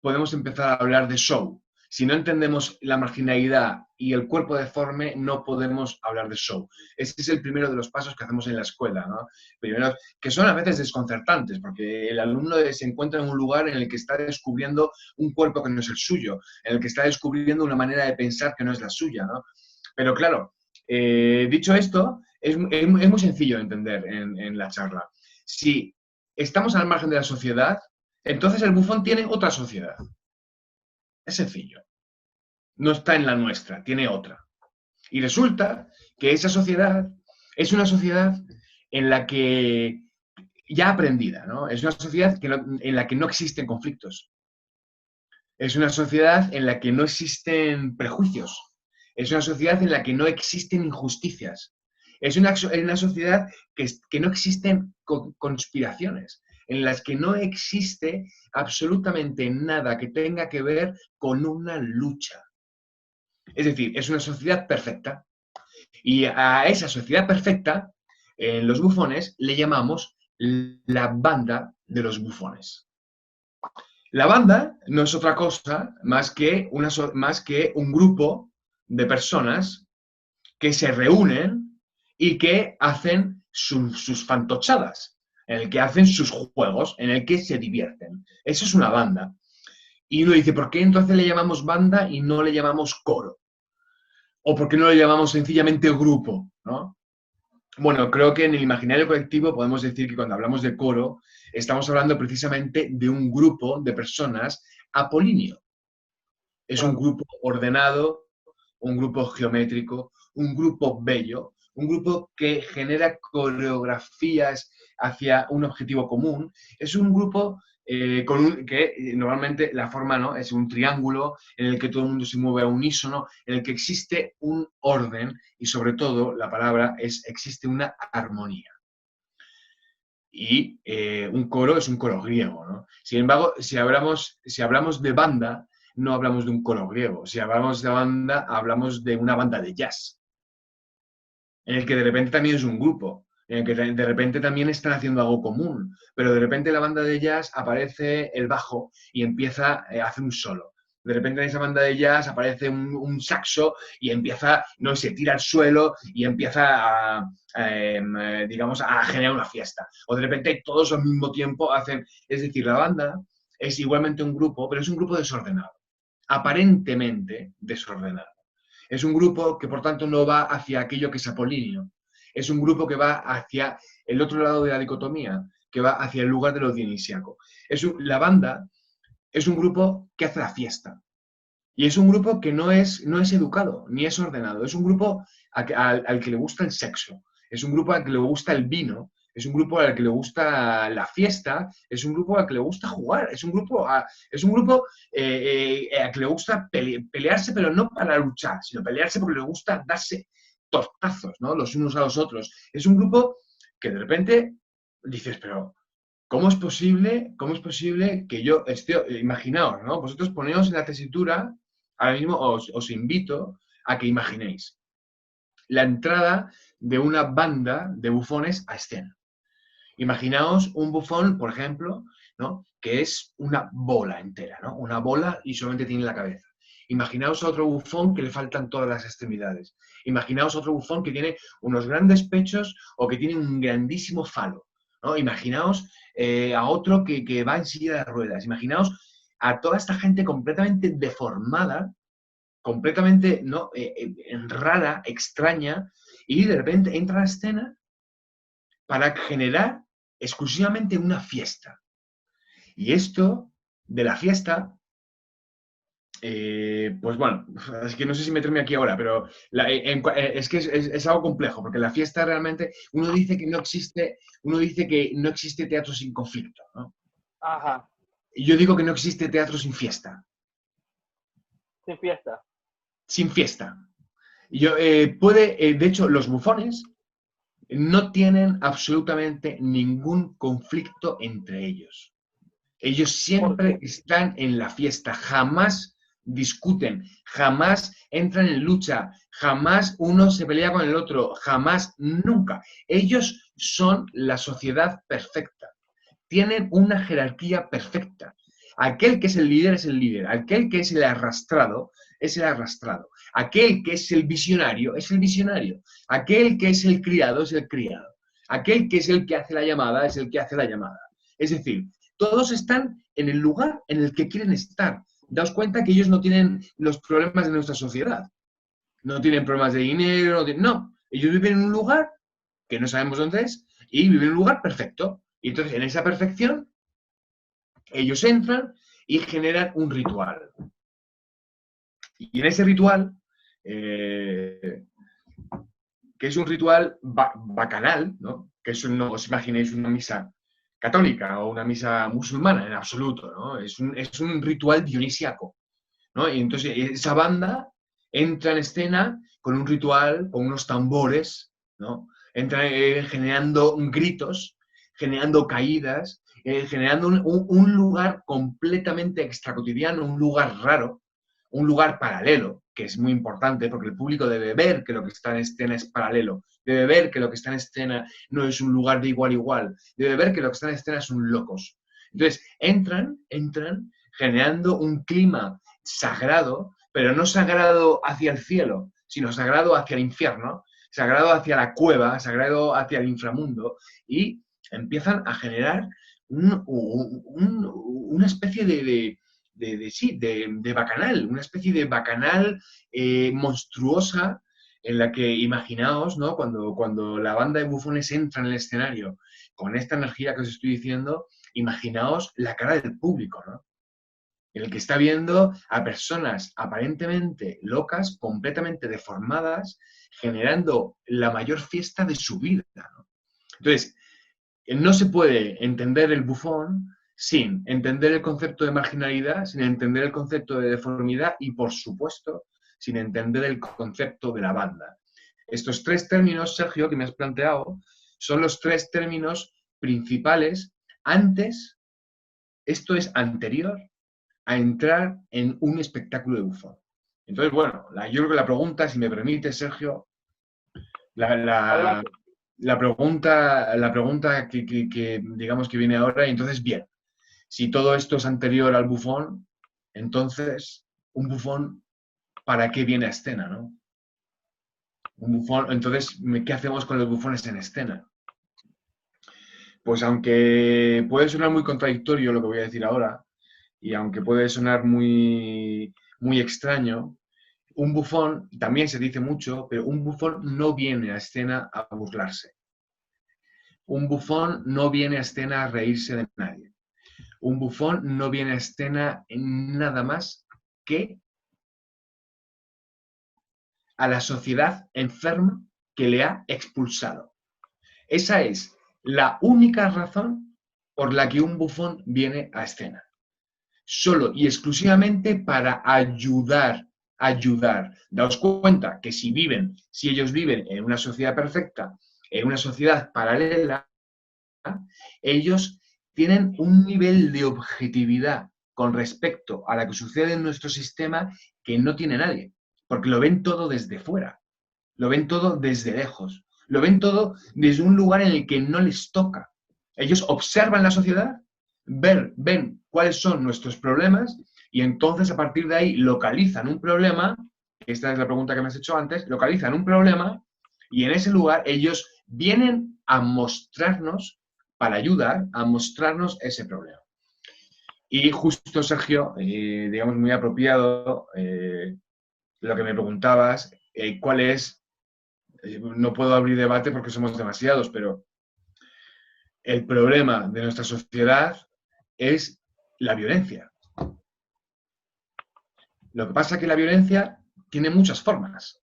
Speaker 2: podemos empezar a hablar de show. Si no entendemos la marginalidad y el cuerpo deforme, no podemos hablar de show. Ese es el primero de los pasos que hacemos en la escuela, ¿no? Primero, que son a veces desconcertantes, porque el alumno se encuentra en un lugar en el que está descubriendo un cuerpo que no es el suyo, en el que está descubriendo una manera de pensar que no es la suya, ¿no? Pero claro, dicho esto, es muy sencillo de entender en la charla. Si estamos al margen de la sociedad, entonces el bufón tiene otra sociedad. Es sencillo. No está en la nuestra, tiene otra. Y resulta que esa sociedad es una sociedad en la que ya aprendida, ¿no? Es una sociedad en la que no existen conflictos. Es una sociedad en la que no existen prejuicios. Es una sociedad en la que no existen injusticias. Es una sociedad que no existen conspiraciones, en las que no existe absolutamente nada que tenga que ver con una lucha. Es decir, es una sociedad perfecta. Y a esa sociedad perfecta, en los bufones, le llamamos la banda de los bufones. La banda no es otra cosa más que un grupo de personas que se reúnen y que hacen sus fantochadas, en el que hacen sus juegos, en el que se divierten. Eso es una banda. Y uno dice, ¿por qué entonces le llamamos banda y no le llamamos coro? ¿O por qué no le llamamos sencillamente grupo, ¿no? Bueno, creo que en el imaginario colectivo podemos decir que cuando hablamos de coro, estamos hablando precisamente de un grupo de personas apolíneo. Es un grupo ordenado, un grupo geométrico, un grupo bello, un grupo que genera coreografías hacia un objetivo común. Es un grupo que normalmente la forma, ¿no?, es un triángulo en el que todo el mundo se mueve a unísono, en el que existe un orden y sobre todo la palabra es existe una armonía. Y un coro es un coro griego, ¿no? Sin embargo, si hablamos de banda, no hablamos de un coro griego. Si hablamos de banda, hablamos de una banda de jazz, en el que de repente también es un grupo, en el que de repente también están haciendo algo común, pero de repente en la banda de jazz aparece el bajo y empieza a hacer un solo. De repente en esa banda de jazz aparece un saxo y empieza, no sé, tira al suelo y empieza digamos, a generar una fiesta. O de repente todos al mismo tiempo hacen... Es decir, la banda es igualmente un grupo, pero es un grupo desordenado. Aparentemente desordenado. Es un grupo que, por tanto, no va hacia aquello que es apolíneo. Es un grupo que va hacia el otro lado de la dicotomía, que va hacia el lugar de lo dionisiaco. La banda es un grupo que hace la fiesta. Y es un grupo que no es educado, ni es ordenado. Es un grupo al que le gusta el sexo. Es un grupo al que le gusta el vino. Es un grupo al que le gusta la fiesta. Es un grupo al que le gusta jugar. Es un grupo al que le gusta pelearse, pero no para luchar, sino pelearse porque le gusta darse tortazos, ¿no?, los unos a los otros. Es un grupo que de repente dices, pero ¿cómo es posible que yo esté... Imaginaos, ¿no? Vosotros poneos en la tesitura, ahora mismo os invito a que imaginéis la entrada de una banda de bufones a escena. Imaginaos un bufón, por ejemplo, ¿no?, que es una bola entera, ¿no? Una bola y solamente tiene la cabeza. Imaginaos a otro bufón que le faltan todas las extremidades. Imaginaos otro bufón que tiene unos grandes pechos o que tiene un grandísimo falo, ¿no? Imaginaos a otro que va en silla de ruedas. Imaginaos a toda esta gente completamente deformada, completamente, ¿no?, rara, extraña, y de repente entra a la escena para generar exclusivamente una fiesta. Y esto de la fiesta, pues bueno, es que no sé si meterme aquí ahora, pero es que es algo complejo, porque la fiesta realmente, uno dice que no existe teatro sin conflicto, ¿no?
Speaker 1: Ajá.
Speaker 2: Y yo digo que no existe teatro sin fiesta.
Speaker 1: Sin fiesta.
Speaker 2: Sin fiesta. De hecho, los bufones no tienen absolutamente ningún conflicto entre ellos. Ellos siempre están en la fiesta, jamás discuten, jamás entran en lucha, jamás uno se pelea con el otro, jamás, nunca. Ellos son la sociedad perfecta, tienen una jerarquía perfecta. Aquel que es el líder es el líder. Aquel que es el arrastrado es el arrastrado. Aquel que es el visionario es el visionario. Aquel que es el criado es el criado. Aquel que es el que hace la llamada es el que hace la llamada. Es decir, todos están en el lugar en el que quieren estar. Daos cuenta que ellos no tienen los problemas de nuestra sociedad. No tienen problemas de dinero, no. Ellos viven en un lugar que no sabemos dónde es y viven en un lugar perfecto. Y entonces, en esa perfección, ellos entran y generan un ritual. Y en ese ritual, que es un ritual bacanal, ¿no? Que eso no os imaginéis una misa católica o una misa musulmana en absoluto, ¿no? Es un ritual dionisíaco, ¿no? Y entonces esa banda entra en escena con un ritual, con unos tambores, ¿no? Entra generando gritos, generando caídas, generando un lugar completamente extracotidiano, un lugar raro, un lugar paralelo, que es muy importante porque el público debe ver que lo que está en escena es paralelo, debe ver que lo que está en escena no es un lugar de igual a igual, debe ver que lo que está en escena son locos. Entonces, entran generando un clima sagrado, pero no sagrado hacia el cielo, sino sagrado hacia el infierno, sagrado hacia la cueva, sagrado hacia el inframundo, y empiezan a generar una especie de bacanal, una especie de bacanal monstruosa en la que, imaginaos, ¿no? Cuando la banda de bufones entra en el escenario con esta energía que os estoy diciendo, imaginaos la cara del público, ¿no? En el que está viendo a personas aparentemente locas, completamente deformadas, generando la mayor fiesta de su vida, ¿no? Entonces, no se puede entender el bufón sin entender el concepto de marginalidad, sin entender el concepto de deformidad y, por supuesto, sin entender el concepto de la banda. Estos tres términos, Sergio, que me has planteado, son los tres términos principales antes, esto es anterior, a entrar en un espectáculo de bufón. Entonces, bueno, yo creo que la pregunta, si me permite, Sergio, la pregunta que digamos que viene ahora, entonces, bien, si todo esto es anterior al bufón, entonces, un bufón, ¿para qué viene a escena, no? Un bufón, entonces, ¿qué hacemos con los bufones en escena? Pues aunque puede sonar muy contradictorio lo que voy a decir ahora, y aunque puede sonar muy, muy extraño, un bufón, también se dice mucho, pero un bufón no viene a escena a burlarse. Un bufón no viene a escena a reírse de nadie. Un bufón no viene a escena en nada más que a la sociedad enferma que le ha expulsado. Esa es la única razón por la que un bufón viene a escena. Solo y exclusivamente para ayudar. Daos cuenta que si ellos viven en una sociedad perfecta, en una sociedad paralela, ellos tienen un nivel de objetividad con respecto a lo que sucede en nuestro sistema que no tiene nadie, porque lo ven todo desde fuera, lo ven todo desde lejos, lo ven todo desde un lugar en el que no les toca. Ellos observan la sociedad, ven cuáles son nuestros problemas y entonces a partir de ahí localizan un problema, esta es la pregunta que me has hecho antes, localizan un problema y en ese lugar ellos vienen a mostrarnos, para ayudar a mostrarnos ese problema. Y justo, Sergio, digamos muy apropiado, lo que me preguntabas, ¿cuál es? No puedo abrir debate porque somos demasiados, pero el problema de nuestra sociedad es la violencia. Lo que pasa es que la violencia tiene muchas formas.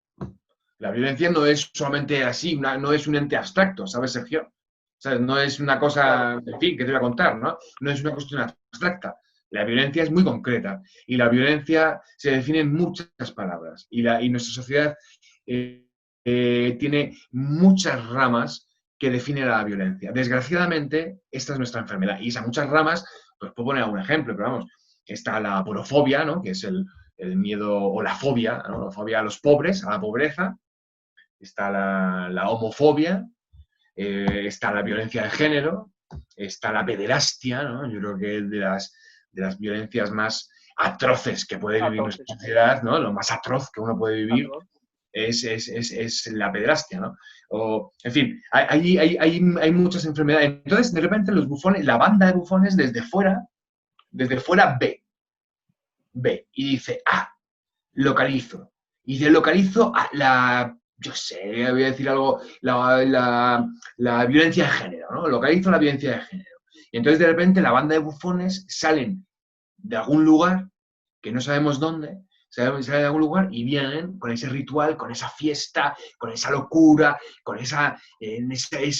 Speaker 2: La violencia no es solamente así, no es un ente abstracto, ¿sabes, Sergio? ¿Sabes? No es una cosa, en fin, que te voy a contar, ¿no? No es una cuestión abstracta. La violencia es muy concreta y la violencia se define en muchas palabras y nuestra sociedad tiene muchas ramas que definen la violencia. Desgraciadamente, esta es nuestra enfermedad y esas muchas ramas, pues puedo poner algún ejemplo, pero vamos, está la porofobia, ¿no? Que es el miedo o la fobia, ¿no? La fobia a los pobres, a la pobreza. Está la homofobia, está la violencia de género, está la pederastia, ¿no? Yo creo que es de las de las violencias más atroces que puede vivir
Speaker 1: Atroces.
Speaker 2: nuestra sociedad, ¿no? Lo más atroz que uno puede vivir
Speaker 1: Atroz.
Speaker 2: es la pederastia, ¿no? O, en fin, hay muchas enfermedades. Entonces, de repente, los bufones, la banda de bufones desde fuera ve y dice, localizo. Y de localizo yo sé, voy a decir algo, la violencia de género, ¿no? Localizo la violencia de género. Y entonces, de repente, la banda de bufones salen de algún lugar, que no sabemos dónde, salen de algún lugar y vienen con ese ritual, con esa fiesta, con esa locura, con ese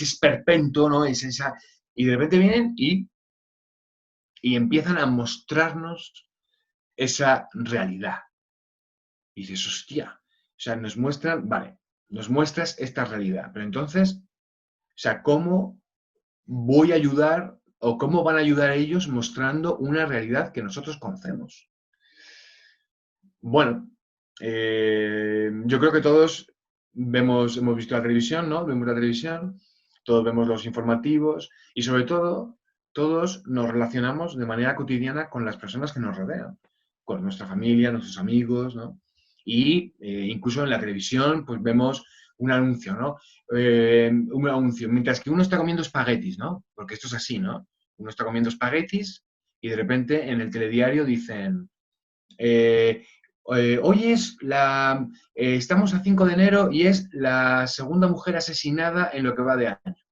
Speaker 2: esperpento, ¿no? Y de repente vienen y empiezan a mostrarnos esa realidad. Y dices, hostia, o sea, nos muestras esta realidad, pero entonces, o sea, ¿cómo voy a ayudar o cómo van a ayudar ellos mostrando una realidad que nosotros conocemos? Bueno, yo creo que todos hemos visto la televisión, ¿no? Vemos la televisión, todos vemos los informativos y sobre todo, todos nos relacionamos de manera cotidiana con las personas que nos rodean, con nuestra familia, nuestros amigos, ¿no? Y incluso en la televisión, pues vemos un anuncio, ¿no? Un anuncio, mientras que uno está comiendo espaguetis, ¿no? Porque esto es así, ¿no? Uno está comiendo espaguetis y de repente en el telediario dicen, hoy estamos a 5 de enero y es la segunda mujer asesinada en lo que va de año.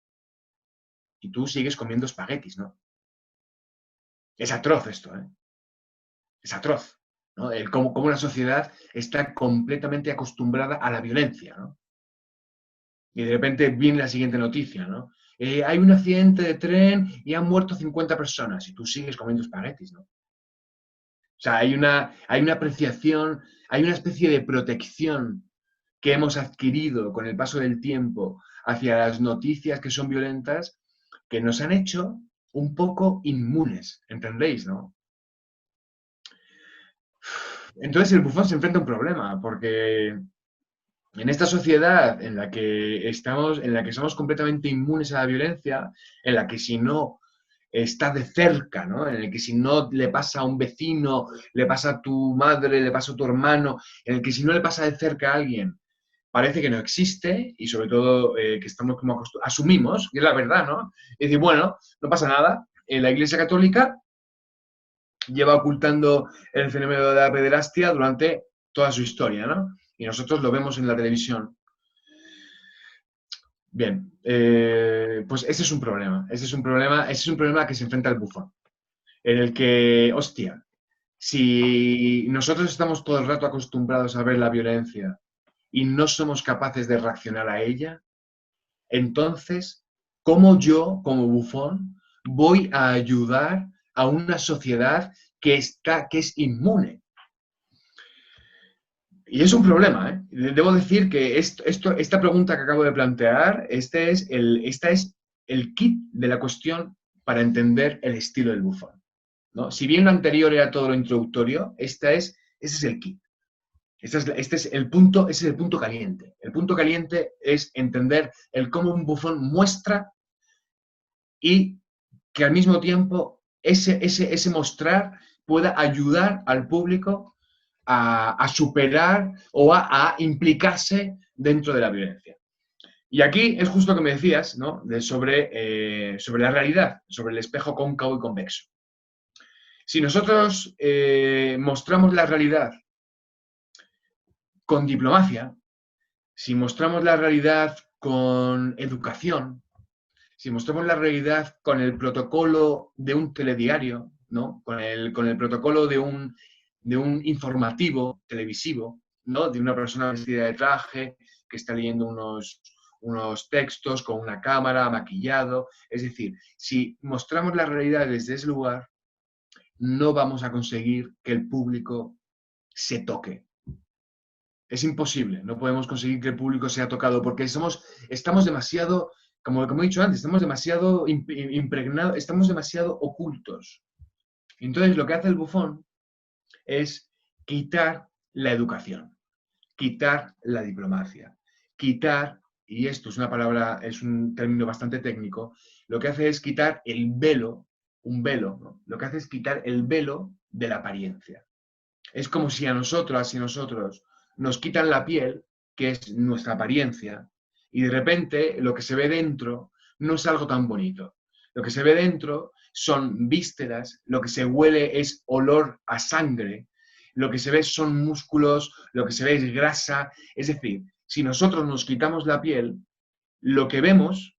Speaker 2: Y tú sigues comiendo espaguetis, ¿no? Es atroz esto, ¿eh? Es atroz, ¿no? Cómo la sociedad está completamente acostumbrada a la violencia, ¿no? Y de repente viene la siguiente noticia, ¿no? Hay un accidente de tren y han muerto 50 personas y tú sigues comiendo espaguetis, ¿no? O sea, hay una apreciación, hay una especie de protección que hemos adquirido con el paso del tiempo hacia las noticias que son violentas, que nos han hecho un poco inmunes, ¿entendéis, no? Entonces el bufón se enfrenta a un problema, porque en esta sociedad en la que somos completamente inmunes a la violencia, en la que si no está de cerca, ¿no? En el que si no le pasa a un vecino, le pasa a tu madre, le pasa a tu hermano, en el que si no le pasa de cerca a alguien, parece que no existe y sobre todo que estamos como asumimos, y es la verdad, ¿no? Es decir, bueno, no pasa nada. La Iglesia Católica lleva ocultando el fenómeno de la pederastia durante toda su historia, ¿no? Y nosotros lo vemos en la televisión. Bien, pues ese es un problema, ese es un problema que se enfrenta el bufón, en el que, hostia, si nosotros estamos todo el rato acostumbrados a ver la violencia y no somos capaces de reaccionar a ella, entonces, ¿cómo yo, como bufón, voy a ayudar a una sociedad que es inmune? Y es un problema, ¿eh? Debo decir que esta pregunta que acabo de plantear, este es el kit de la cuestión para entender el estilo del bufón, ¿no? Si bien lo anterior era todo lo introductorio, ese es el kit. Este es el punto caliente. El punto caliente es entender el cómo un bufón muestra y que al mismo tiempo ese mostrar pueda ayudar al público a superar o a implicarse dentro de la violencia. Y aquí es justo lo que me decías, ¿no? Sobre la realidad, sobre el espejo cóncavo y convexo. Si nosotros mostramos la realidad con diplomacia, si mostramos la realidad con educación, si mostramos la realidad con el protocolo de un telediario, ¿no? Con el protocolo de un informativo televisivo, ¿no? De una persona vestida de traje que está leyendo unos textos con una cámara, maquillado. Es decir, si mostramos la realidad desde ese lugar, no vamos a conseguir que el público se toque. Es imposible, no podemos conseguir que el público sea tocado porque estamos demasiado, como he dicho antes, estamos demasiado impregnados, estamos demasiado ocultos. Entonces lo que hace el bufón es quitar la educación, quitar la diplomacia, quitar, y esto es una palabra, es un término bastante técnico, lo que hace es quitar el velo un velo, ¿no? Lo que hace es quitar el velo de la apariencia. Es como si a nosotros nos quitan la piel, que es nuestra apariencia, y de repente lo que se ve dentro no es algo tan bonito. Lo que se ve dentro son vísceras, lo que se huele es olor a sangre, lo que se ve son músculos, lo que se ve es grasa. Es decir, si nosotros nos quitamos la piel, lo que vemos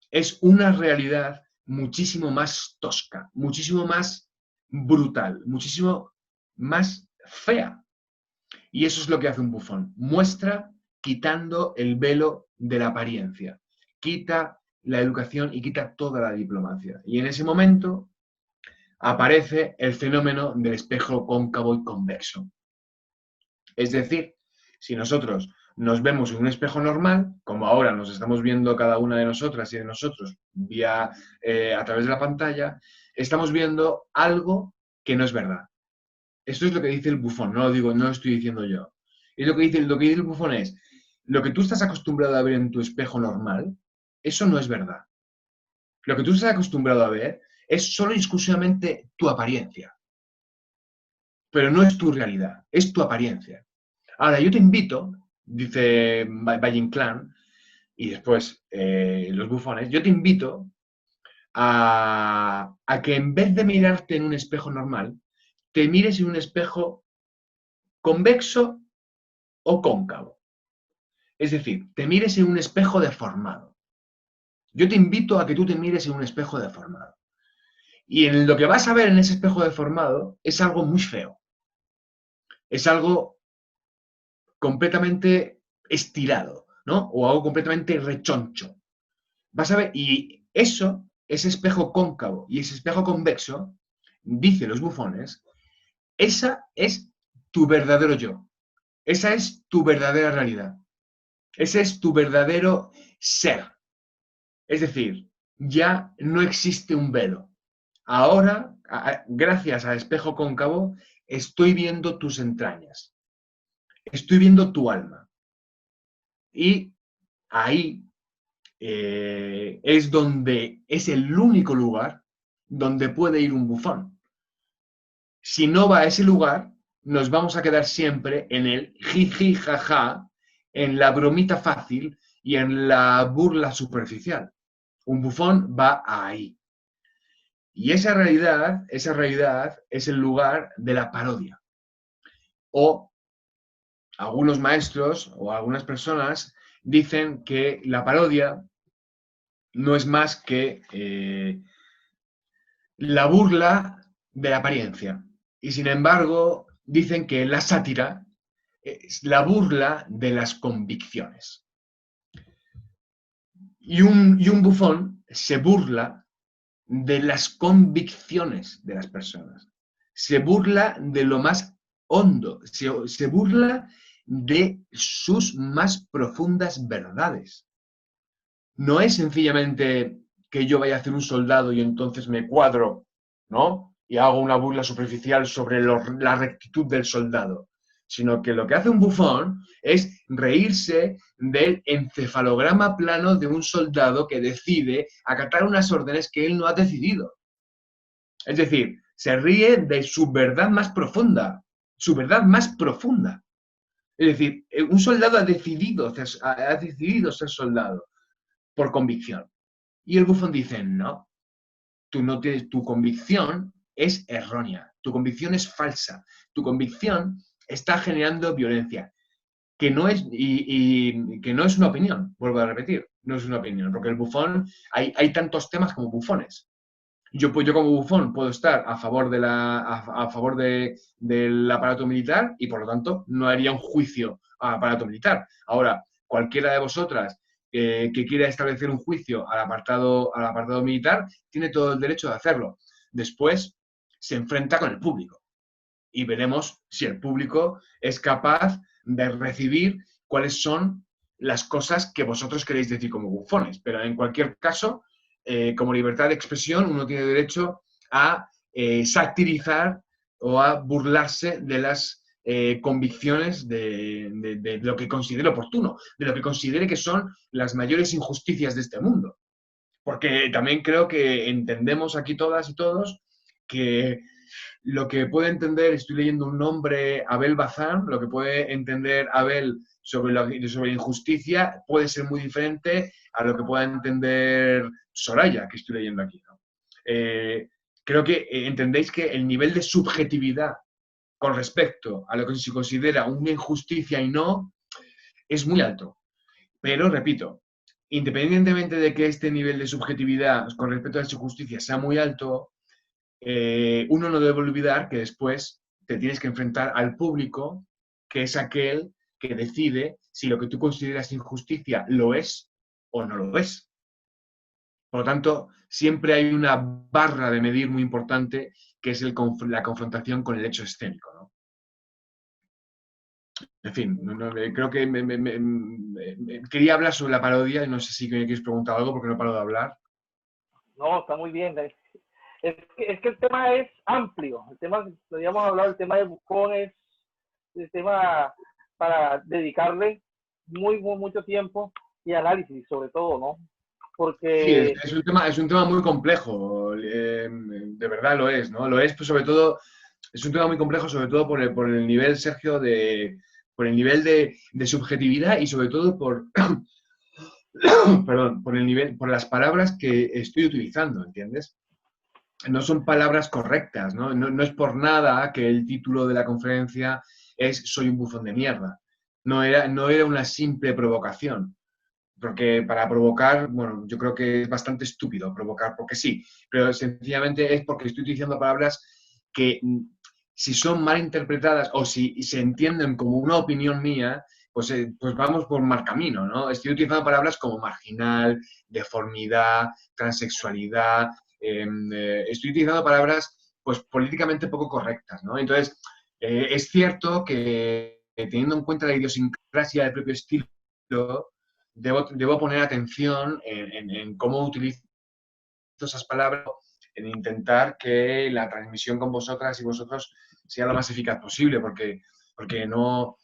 Speaker 2: es una realidad muchísimo más tosca, muchísimo más brutal, muchísimo más fea. Y eso es lo que hace un bufón. Muestra quitando el velo de la apariencia. Quita la educación y quita toda la diplomacia. Y en ese momento aparece el fenómeno del espejo cóncavo y convexo. Es decir, si nosotros nos vemos en un espejo normal, como ahora nos estamos viendo cada una de nosotras y de nosotros vía, a través de la pantalla, estamos viendo algo que no es verdad. Esto es lo que dice el bufón, no lo digo, no lo estoy diciendo yo. Y lo que dice el bufón es, lo que tú estás acostumbrado a ver en tu espejo normal, eso no es verdad. Lo que tú estás acostumbrado a ver es solo y exclusivamente tu apariencia. Pero no es tu realidad, es tu apariencia. Ahora, yo te invito, dice Valle Inclán, y después los bufones, yo te invito a que en vez de mirarte en un espejo normal, te mires en un espejo convexo o cóncavo. Es decir, te mires en un espejo deformado. Yo te invito a que tú te mires en un espejo deformado. Y en lo que vas a ver en ese espejo deformado es algo muy feo. Es algo completamente estirado, ¿no? O algo completamente rechoncho. Vas a ver, y eso, ese espejo cóncavo y ese espejo convexo, dicen los bufones, esa es tu verdadero yo. Esa es tu verdadera realidad. Ese es tu verdadero ser. Es decir, ya no existe un velo. Ahora, gracias al espejo cóncavo, estoy viendo tus entrañas. Estoy viendo tu alma. Y ahí es donde es el único lugar donde puede ir un bufón. Si no va a ese lugar, nos vamos a quedar siempre en el jiji, jaja, en la bromita fácil y en la burla superficial. Un bufón va ahí. Y esa realidad es el lugar de la parodia. O algunos maestros o algunas personas dicen que la parodia no es más que la burla de la apariencia. Y sin embargo, dicen que la sátira es la burla de las convicciones. Y un bufón se burla de las convicciones de las personas. Se burla de lo más hondo, se burla de sus más profundas verdades. No es sencillamente que yo vaya a hacer un soldado y entonces me cuadro, ¿no? Y hago una burla superficial sobre la rectitud del soldado, sino que lo que hace un bufón es reírse del encefalograma plano de un soldado que decide acatar unas órdenes que él no ha decidido. Es decir, se ríe de su verdad más profunda, su verdad más profunda. Es decir, un soldado ha decidido ser soldado por convicción. Y el bufón dice, no, tu convicción es errónea, tu convicción es falsa, tu convicción está generando violencia, que no es, y que no es una opinión, vuelvo a repetir, no es una opinión, porque el bufón, hay tantos temas como bufones. Yo como bufón puedo estar a favor, del aparato militar y por lo tanto no haría un juicio al aparato militar. Ahora, cualquiera de vosotras que quiera establecer un juicio al apartado militar tiene todo el derecho de hacerlo. Después se enfrenta con el público y veremos si el público es capaz de recibir cuáles son las cosas que vosotros queréis decir como bufones. Pero en cualquier caso, como libertad de expresión, uno tiene derecho a satirizar o a burlarse de las convicciones de lo que considere oportuno, de lo que considere que son las mayores injusticias de este mundo. porque también creo que entendemos aquí todas y todos que lo que puede entender, estoy leyendo un nombre, Abel Bazán, lo que puede entender Abel sobre injusticia puede ser muy diferente a lo que pueda entender Soraya, que estoy leyendo aquí, ¿no? Creo que entendéis que el nivel de subjetividad con respecto a lo que se considera una injusticia y no es muy alto. Pero, repito, independientemente de que este nivel de subjetividad con respecto a esa injusticia sea muy alto, uno no debe olvidar que después te tienes que enfrentar al público, que es aquel que decide si lo que tú consideras injusticia lo es o no lo es. Por lo tanto, siempre hay una barra de medir muy importante, que es la confrontación con el hecho escénico, ¿no? En fin, creo que quería hablar sobre la parodia y no sé si me quieres preguntar algo porque no paro de hablar.
Speaker 1: No, está muy bien. Es que el tema es amplio. El tema, podríamos hablar del tema de Buffon, es el tema para dedicarle mucho tiempo y análisis, sobre todo, ¿no?
Speaker 2: Sí,
Speaker 1: Porque
Speaker 2: es un tema muy complejo, de verdad lo es, ¿no? Lo es, pues, sobre todo, es un tema muy complejo, sobre todo por el nivel, Sergio, por el nivel de subjetividad y sobre todo perdón, por el nivel, por las palabras que estoy utilizando, ¿entiendes? No son palabras correctas, ¿no? No es por nada que el título de la conferencia es Soy un bufón de mierda. No era una simple provocación. Porque para provocar, bueno, yo creo que es bastante estúpido provocar, porque sí, pero sencillamente es porque estoy utilizando palabras que si son mal interpretadas o si se entienden como una opinión mía, pues vamos por mal camino, ¿no? Estoy utilizando palabras como marginal, deformidad, transexualidad, estoy utilizando palabras pues políticamente poco correctas, ¿no? Entonces, es cierto que teniendo en cuenta la idiosincrasia del propio estilo, debo poner atención en cómo utilizo esas palabras, en intentar que la transmisión con vosotras y vosotros sea lo más eficaz posible, porque no,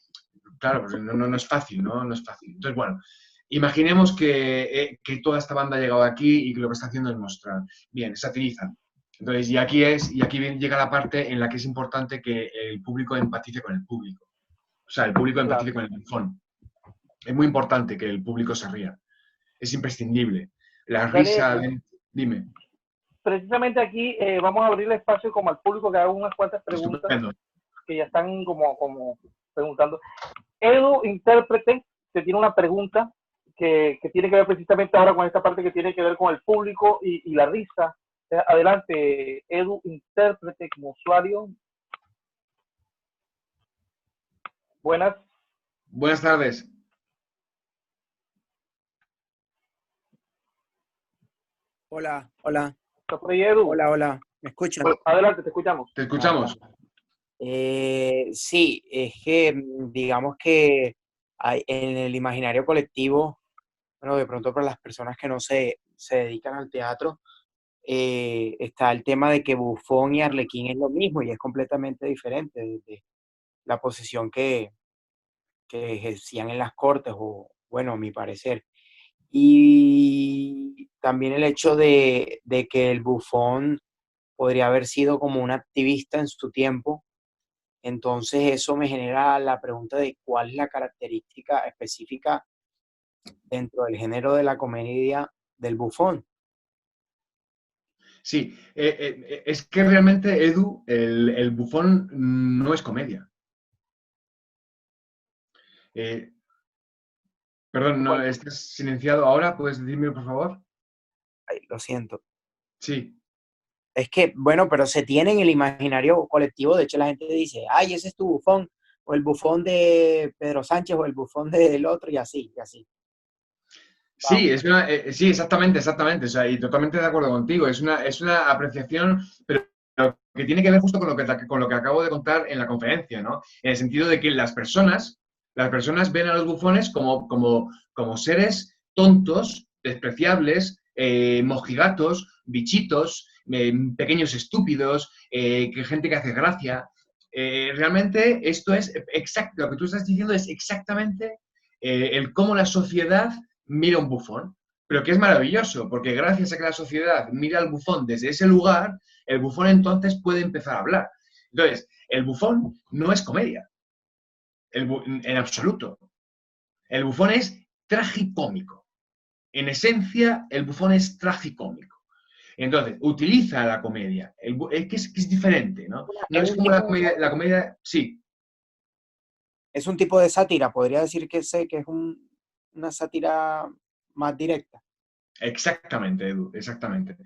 Speaker 2: claro, porque no es fácil, ¿no? No es fácil. Entonces, bueno, imaginemos que toda esta banda ha llegado aquí y que lo que está haciendo es mostrar. Bien, satirizan. Entonces, y aquí llega la parte en la que es importante que el público empatice con el público. O sea, el público empatice
Speaker 1: claro,
Speaker 2: con el bufón. Es muy importante que el público se ría. Es imprescindible. La
Speaker 1: Daniel,
Speaker 2: risa, dime.
Speaker 1: precisamente aquí vamos a abrir espacio como al público que haga unas cuantas preguntas
Speaker 2: Estupendo.
Speaker 1: que ya están como preguntando. Edu, intérprete, te tiene una pregunta que tiene que ver precisamente ahora con esta parte que tiene que ver con el público y la risa. Adelante, Edu, intérprete como usuario. Buenas.
Speaker 2: Buenas tardes.
Speaker 5: Hola, hola,
Speaker 1: ¿Estás por ahí, Edu?
Speaker 5: hola, hola. ¿Me escuchan?
Speaker 1: Adelante, te escuchamos.
Speaker 2: Te escuchamos.
Speaker 5: Sí, es que digamos que en el imaginario colectivo, bueno, de pronto para las personas que no se dedican al teatro, está el tema de que Bufón y Arlequín es lo mismo y es completamente diferente de la posición que ejercían en las cortes, o bueno, a mi parecer. Y también el hecho de que el Bufón podría haber sido como un activista en su tiempo. Entonces eso me genera la pregunta de cuál es la característica específica dentro del género de la comedia del bufón.
Speaker 2: Sí, es que realmente, Edu, el bufón no es comedia. Eh, perdón, no,
Speaker 1: Bueno,
Speaker 2: estás silenciado ahora, ¿puedes decirme, por favor?
Speaker 5: Ay, lo siento.
Speaker 2: Sí.
Speaker 5: Es que, bueno, pero se tiene en el imaginario colectivo, de hecho la gente dice, ay, ese es tu bufón, o el bufón de Pedro Sánchez, o el bufón del otro, y así, y así.
Speaker 2: Sí,
Speaker 5: Vamos.
Speaker 2: sí, exactamente, exactamente. O sea, y totalmente de acuerdo contigo. Es una apreciación, pero que tiene que ver justo con lo que acabo de contar en la conferencia, ¿no? En el sentido de que las personas ven a los bufones como seres tontos, despreciables, mojigatos, bichitos, pequeños estúpidos, que gente que hace gracia. Realmente esto es exacto, lo que tú estás diciendo es exactamente el cómo la sociedad mira un bufón. pero que es maravilloso, porque gracias a que la sociedad mira al bufón desde ese lugar, el bufón entonces puede empezar a hablar. Entonces, el bufón no es comedia, en absoluto. El bufón es tragicómico. En esencia, el bufón es tragicómico. Entonces, utiliza la comedia, que es diferente, ¿no? No
Speaker 5: Es
Speaker 2: es
Speaker 5: un
Speaker 2: como
Speaker 5: tipo,
Speaker 2: la comedia, sí,
Speaker 5: es un tipo de sátira, podría decir que sé que es una sátira más directa.
Speaker 2: exactamente, Edu, exactamente.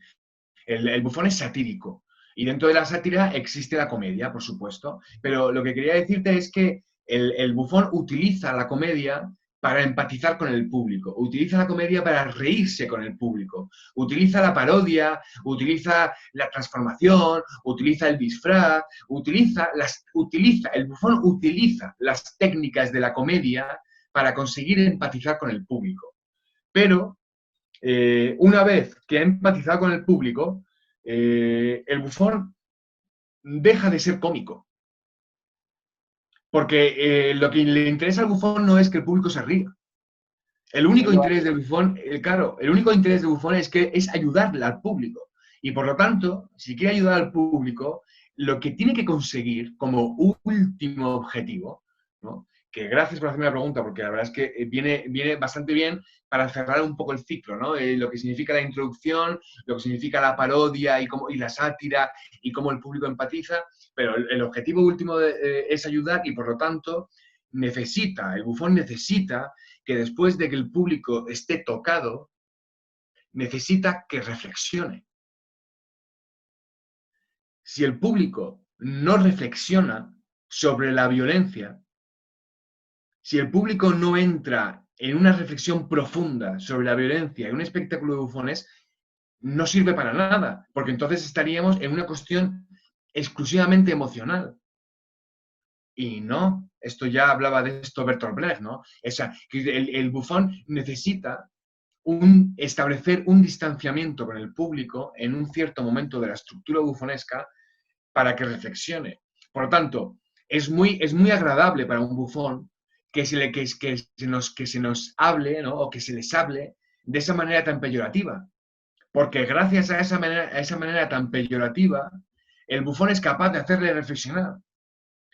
Speaker 2: El bufón es satírico y dentro de la sátira existe la comedia, por supuesto, pero lo que quería decirte es que el bufón utiliza la comedia para empatizar con el público, utiliza la comedia para reírse con el público, utiliza la parodia, utiliza la transformación, utiliza el disfraz, el bufón utiliza las técnicas de la comedia para conseguir empatizar con el público. Pero una vez que ha empatizado con el público, el bufón deja de ser cómico. Porque lo que le interesa al bufón no es que el público se ría. El único interés del bufón, claro, el único interés del bufón es ayudarle al público. Y por lo tanto, si quiere ayudar al público, lo que tiene que conseguir como último objetivo, ¿no? Que gracias por hacerme la pregunta, porque la verdad es que viene bastante bien para cerrar un poco el ciclo, ¿no? Lo que significa la introducción, lo que significa la parodia y la sátira y cómo el público empatiza, pero el objetivo último es ayudar y por lo tanto el bufón necesita que después de que el público esté tocado, necesita que reflexione. Si el público no reflexiona sobre la violencia, si el público no entra en una reflexión profunda sobre la violencia en un espectáculo de bufones, no sirve para nada, porque entonces estaríamos en una cuestión exclusivamente emocional. Y no, esto ya hablaba de esto Bertolt Brecht, ¿no? O sea, que el bufón necesita establecer un distanciamiento con el público en un cierto momento de la estructura bufonesca para que reflexione. Por lo tanto, es muy agradable para un bufón que se nos hable, ¿no? O que se les hable de esa manera tan peyorativa. Porque gracias a esa manera tan peyorativa, el bufón es capaz de hacerle reflexionar.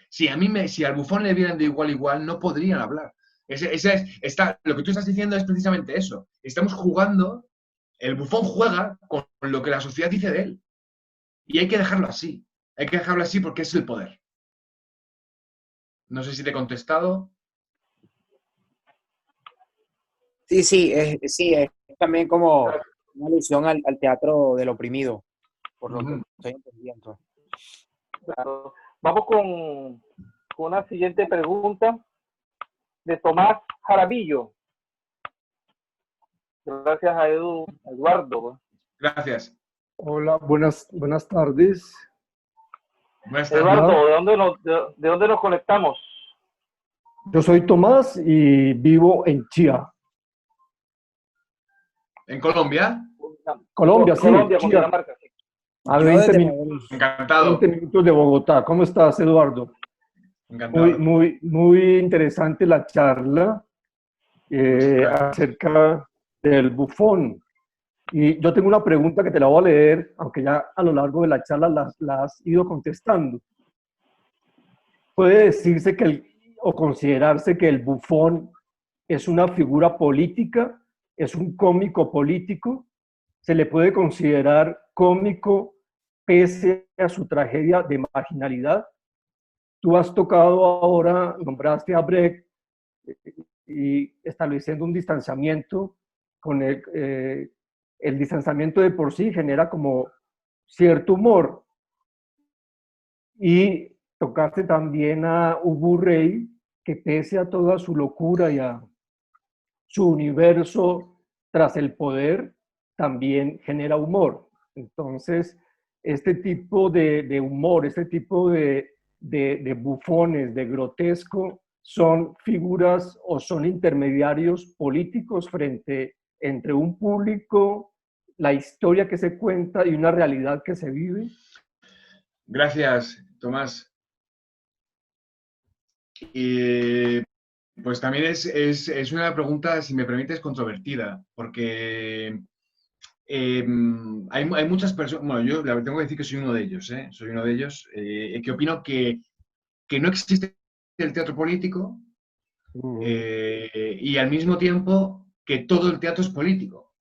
Speaker 2: Si al bufón le vieran de igual a igual, no podrían hablar. Lo que tú estás diciendo es precisamente eso. Estamos jugando, el bufón juega con lo que la sociedad dice de él. Y hay que dejarlo así. Hay que dejarlo así porque es el poder. No sé si te he contestado.
Speaker 5: Sí, es también como una alusión al teatro del oprimido, por lo que estoy entendiendo.
Speaker 1: Claro. Vamos con una siguiente pregunta de Tomás Jaramillo. Gracias a Eduardo.
Speaker 2: Gracias.
Speaker 6: Hola, buenas tardes.
Speaker 2: Buenas tardes.
Speaker 1: Eduardo, ¿de dónde nos conectamos?
Speaker 6: Yo soy Tomás y vivo en Chía.
Speaker 2: ¿En Colombia?
Speaker 6: Colombia, sí.
Speaker 1: Colombia,
Speaker 6: Chía.
Speaker 1: Cundinamarca, sí.
Speaker 6: A 20
Speaker 2: Encantado.
Speaker 6: minutos de Bogotá. ¿Cómo estás, Eduardo?
Speaker 2: Encantado.
Speaker 6: Muy interesante la charla acerca del bufón. Y yo tengo una pregunta que te la voy a leer, aunque ya a lo largo de la charla la has ido contestando. ¿Puede decirse o considerarse que el bufón es una figura política, es un cómico político? ¿Se le puede considerar cómico pese a su tragedia de marginalidad? Tú has tocado ahora, nombraste a Brecht y estableciendo un distanciamiento con el distanciamiento de por sí genera como cierto humor. Y tocaste también a Ubu Rey, que pese a toda su locura y a su universo tras el poder, también genera humor. Entonces, este tipo de humor, este tipo de bufones, de grotesco, son figuras o son intermediarios políticos entre un público, la historia que se cuenta y una realidad que se vive.
Speaker 2: Gracias, Tomás. pues también es una pregunta, si me permites, controvertida, porque hay muchas personas, bueno, yo la verdad tengo que decir que soy uno de ellos, ¿eh? Soy uno de ellos, que opino que no existe el teatro político
Speaker 6: Ujú,
Speaker 2: y al mismo tiempo que todo el teatro es político.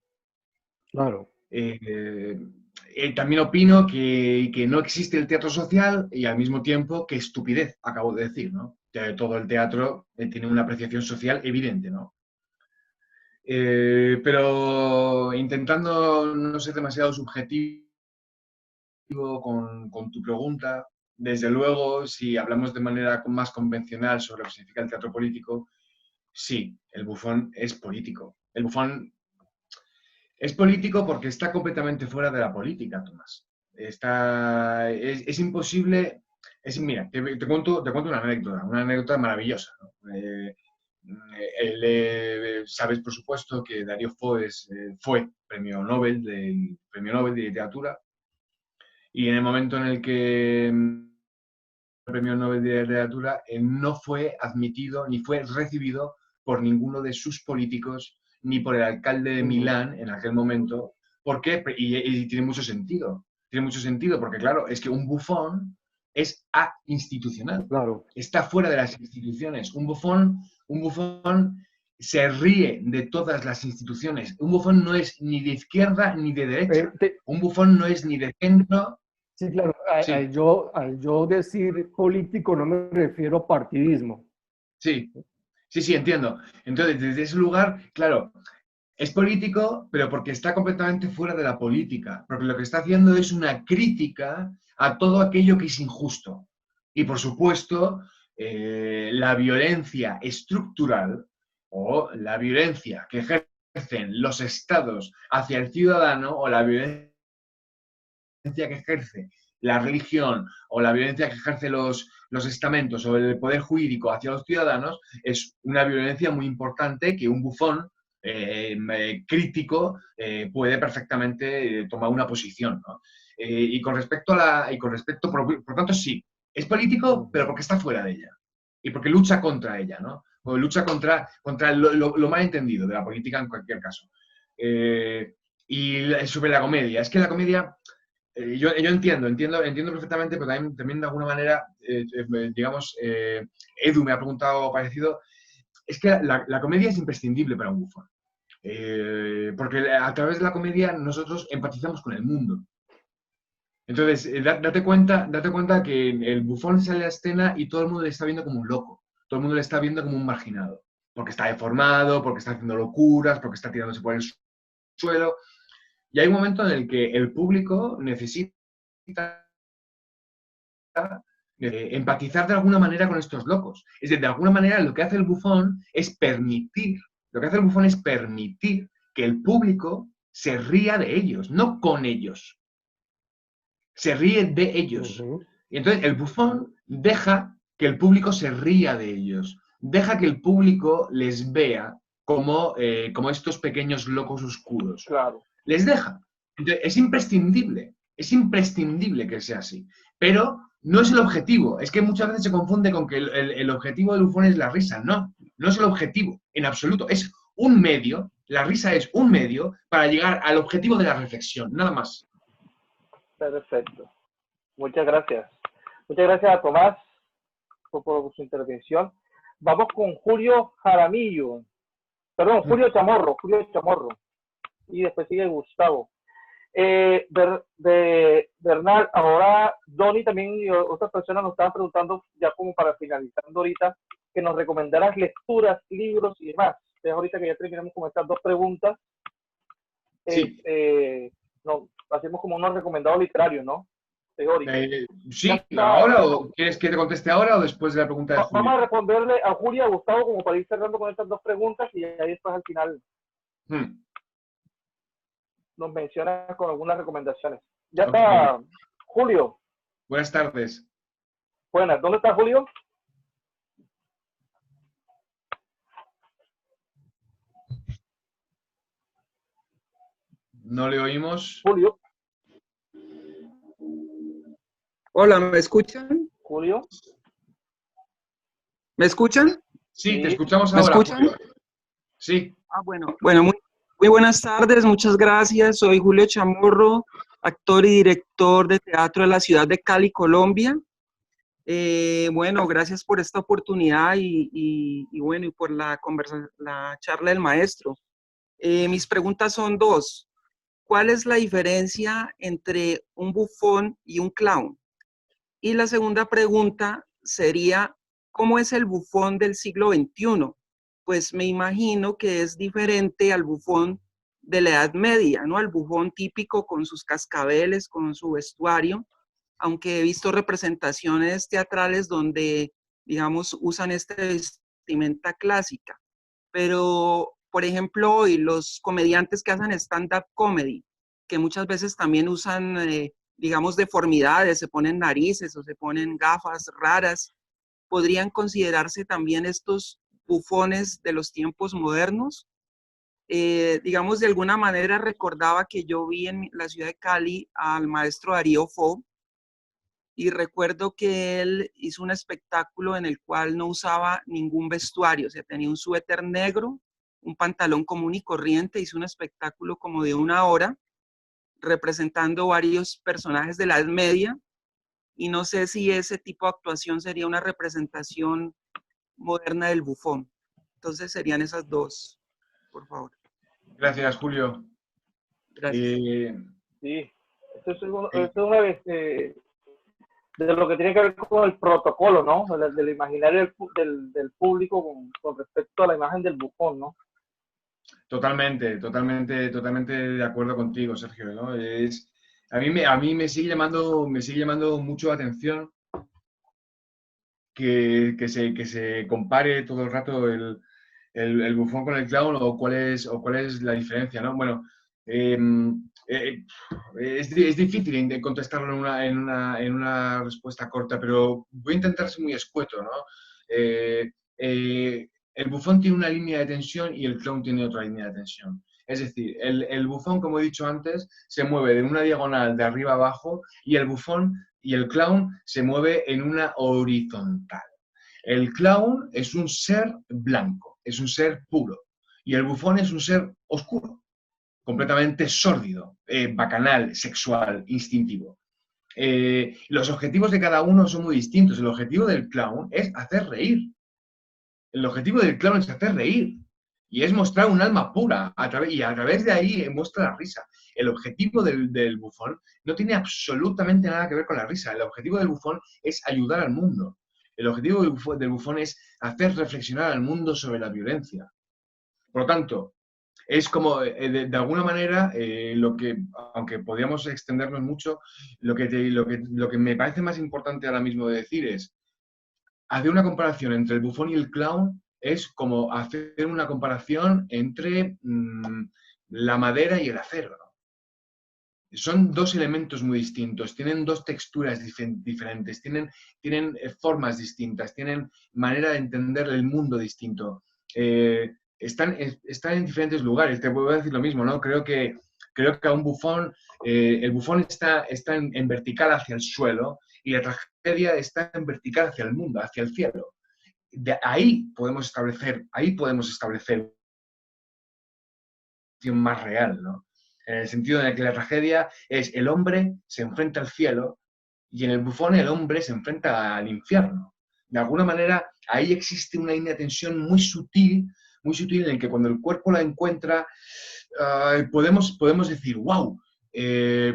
Speaker 6: claro.
Speaker 2: Eh, también opino que no existe el teatro social y al mismo tiempo que estupidez, acabo de decir, ¿no? Que todo el teatro tiene una apreciación social evidente, ¿no? Pero intentando no ser demasiado subjetivo con tu pregunta, desde luego, si hablamos de manera más convencional sobre lo que significa el teatro político, sí, el bufón es político. El bufón es político porque está completamente fuera de la política, Tomás. Es imposible. Mira, te cuento una anécdota maravillosa, ¿no? Sabes, por supuesto, que Darío Fo fue premio Nobel de Literatura, y en el momento en el que el premio Nobel de Literatura no fue admitido ni fue recibido por ninguno de sus políticos, ni por el alcalde de
Speaker 6: Ujú,
Speaker 2: Milán en aquel momento. ¿Por qué? Y tiene mucho sentido. Tiene mucho sentido porque, claro, es que un bufón es institucional.
Speaker 6: claro.
Speaker 2: Está fuera de las instituciones. Un bufón se ríe de todas las instituciones. Un bufón no es ni de izquierda ni de derecha.
Speaker 6: Te,
Speaker 2: Un bufón no es ni de centro.
Speaker 6: Sí, claro.
Speaker 2: Sí,
Speaker 6: Al yo decir político no me refiero a partidismo.
Speaker 2: sí, sí, sí, entiendo. Entonces, desde ese lugar, claro, es político, pero porque está completamente fuera de la política, porque lo que está haciendo es una crítica a todo aquello que es injusto. Y, por supuesto, la violencia estructural o la violencia que ejercen los estados hacia el ciudadano o la violencia que ejerce la religión o la violencia que ejerce los estamentos o el poder jurídico hacia los ciudadanos es una violencia muy importante que un bufón crítico puede perfectamente tomar una posición, ¿no? Por tanto, sí, es político, pero
Speaker 6: Ujú.
Speaker 2: porque está fuera de ella y porque lucha contra ella, ¿no? O lucha contra lo malentendido de la política en cualquier caso. Y sobre la comedia, es que la comedia yo entiendo perfectamente, pero también de alguna manera, digamos, Edu me ha preguntado parecido, es que la comedia es imprescindible para un bufón. Porque a través de la comedia nosotros empatizamos con el mundo. Entonces, date cuenta que el bufón sale a la escena y todo el mundo le está viendo como un loco. Todo el mundo le está viendo como un marginado. Porque está deformado, porque está haciendo locuras, porque está tirándose por el suelo. Y hay un momento en el que el público necesita empatizar de alguna manera con estos locos. Es decir, de alguna manera lo que hace el bufón es permitir que el público se ría de ellos, no con ellos, se ríe de ellos.
Speaker 6: Ujú.
Speaker 2: Y entonces el bufón deja que el público se ría de ellos, deja que el público les vea como estos pequeños locos oscuros.
Speaker 1: Claro.
Speaker 2: Les deja. Entonces, es imprescindible que sea así. Pero no es el objetivo. Es que muchas veces se confunde con que el objetivo del bufón es la risa. No, no es el objetivo, en absoluto. Es un medio, la risa es un medio para llegar al objetivo de la reflexión, nada más.
Speaker 1: Perfecto. Muchas gracias. Muchas gracias a Tomás por su intervención. Vamos con Julio Jaramillo. Perdón, Julio Chamorro. Y después sigue Gustavo. Bernal, ahora Donny también y otras personas nos estaban preguntando, ya como para finalizando ahorita, que nos recomendaras lecturas, libros y demás. Entonces, ahorita que ya terminamos con estas dos preguntas,
Speaker 2: Sí.
Speaker 1: no, hacemos como unos recomendados literarios, ¿no? Teóricos.
Speaker 2: Sí,
Speaker 1: Está,
Speaker 2: ahora, o quieres que te conteste ahora o después de la pregunta de
Speaker 1: vamos
Speaker 2: Julio.
Speaker 1: a responderle a Julia y a Gustavo como para ir cerrando con estas dos preguntas y ahí después al final
Speaker 2: Hmm.
Speaker 1: nos mencionas con algunas recomendaciones. Ya
Speaker 2: Ok.
Speaker 1: está, Julio.
Speaker 2: Buenas tardes.
Speaker 1: Buenas, ¿dónde está Julio?
Speaker 2: No le oímos.
Speaker 1: Julio.
Speaker 7: Hola, ¿me escuchan?
Speaker 1: Julio.
Speaker 7: ¿Me escuchan?
Speaker 2: Sí, te
Speaker 1: Sí.
Speaker 2: escuchamos
Speaker 7: ¿Me
Speaker 2: ahora,
Speaker 7: escuchan?
Speaker 2: Julio. Sí,
Speaker 7: Bueno, muy buenas tardes, muchas gracias. Soy Julio Chamorro, actor y director de teatro de la ciudad de Cali, Colombia. Bueno, gracias por esta oportunidad y bueno, y por la charla del maestro. Mis preguntas son dos. ¿Cuál es la diferencia entre un bufón y un clown? Y la segunda pregunta sería, ¿cómo es el bufón del siglo XXI? Pues me imagino que es diferente al bufón de la Edad Media, ¿no? Al bufón típico con sus cascabeles, con su vestuario, aunque he visto representaciones teatrales donde, digamos, usan esta vestimenta clásica. Pero, por ejemplo, hoy los comediantes que hacen stand-up comedy, que muchas veces también usan, digamos, deformidades, se ponen narices o se ponen gafas raras, ¿podrían considerarse también estos bufones de los tiempos modernos? Digamos, de alguna manera recordaba que yo vi en la ciudad de Cali al maestro Darío Fo, y recuerdo que él hizo un espectáculo en el cual no usaba ningún vestuario, o sea, tenía un suéter negro, un pantalón común y corriente, hizo un espectáculo como de 1 hora, representando varios personajes de la Edad Media, y no sé si ese tipo de actuación sería una representación moderna del bufón. Entonces serían esas dos, por favor.
Speaker 2: gracias, Julio.
Speaker 7: Gracias.
Speaker 1: Sí, esto es una vez de lo que tiene que ver con el protocolo, ¿no? Del imaginario del público con respecto a la imagen del bufón, ¿no?
Speaker 2: Totalmente de acuerdo contigo, Sergio, ¿no? A mí me sigue llamando mucho la atención que se compare todo el rato el bufón con el clown o cuál es la diferencia, ¿no? Bueno, eh, eh, es difícil de contestarlo en una respuesta corta, pero voy a intentar ser muy escueto, ¿no? Eh, el bufón tiene una línea de tensión y el clown tiene otra línea de tensión. Es decir, el bufón, como he dicho antes, se mueve de una diagonal de arriba a abajo y el bufón y el clown se mueve en una horizontal. El clown es un ser blanco, es un ser puro, y el bufón es un ser oscuro, completamente sórdido, bacanal, sexual, instintivo. Los objetivos de cada uno son muy distintos. El objetivo del clown es hacer reír. El objetivo del clown es hacer reír y es mostrar un alma pura y a través de ahí muestra la risa. El objetivo del bufón no tiene absolutamente nada que ver con la risa. El objetivo del bufón es ayudar al mundo. El objetivo del bufón es hacer reflexionar al mundo sobre la violencia. Por lo tanto, es como, de alguna manera, aunque podríamos extendernos mucho, lo que me parece más importante ahora mismo de decir es, hacer una comparación entre el bufón y el clown es como hacer una comparación entre la madera y el acero. Son dos elementos muy distintos, tienen dos texturas diferentes, tienen formas distintas, tienen manera de entender el mundo distinto. Están en diferentes lugares, te puedo decir lo mismo, ¿no? Creo que a un bufón, el bufón está en vertical hacia el suelo y la tragedia está en vertical hacia el mundo, hacia el cielo. Ahí podemos establecer más real, ¿no? En el sentido de que la tragedia es el hombre se enfrenta al cielo y en el bufón el hombre se enfrenta al infierno. De alguna manera, ahí existe una línea de tensión muy sutil en el que cuando el cuerpo la encuentra, podemos decir, wow,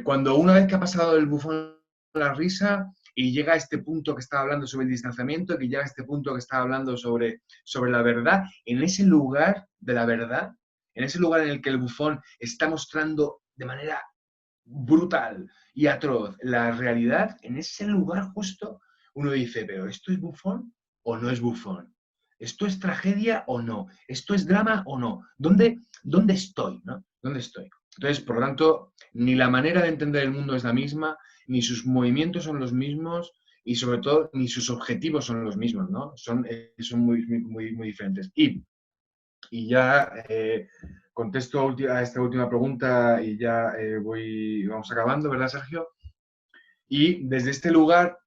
Speaker 2: cuando una vez que ha pasado el bufón la risa y llega a este punto que estaba hablando sobre el distanciamiento, que llega a este punto que estaba hablando sobre la verdad, en ese lugar de la verdad, en ese lugar en el que el bufón está mostrando de manera brutal y atroz la realidad, en ese lugar justo uno dice, pero ¿esto es bufón o no es bufón? ¿Esto es tragedia o no? ¿Esto es drama o no? ¿Dónde estoy? ¿No? ¿Dónde estoy? Entonces, por lo tanto, ni la manera de entender el mundo es la misma, ni sus movimientos son los mismos y sobre todo ni sus objetivos son los mismos, ¿no? Son muy diferentes. Y ya contesto a esta última pregunta y ya vamos acabando, ¿verdad, Sergio? Y desde este lugar,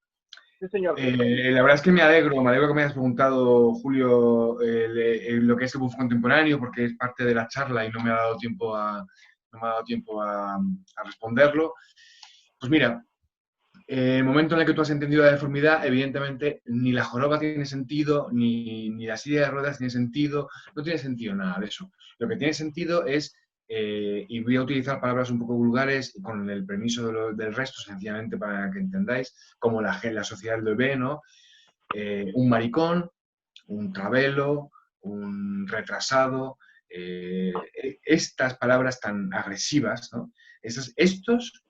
Speaker 1: Sí, señor.
Speaker 2: La verdad es que me alegro que me hayas preguntado, Julio, lo que es el bufón contemporáneo, porque es parte de la charla y no me ha dado tiempo a responderlo. Pues mira, el momento en el que tú has entendido la deformidad, evidentemente, ni la joroba tiene sentido, ni la silla de ruedas tiene sentido, no tiene sentido nada de eso. Lo que tiene sentido es, y voy a utilizar palabras un poco vulgares, con el permiso del resto, sencillamente para que entendáis, como la sociedad lo ve, ¿no? Un maricón, un travelo, un retrasado, estas palabras tan agresivas, ¿no? Estos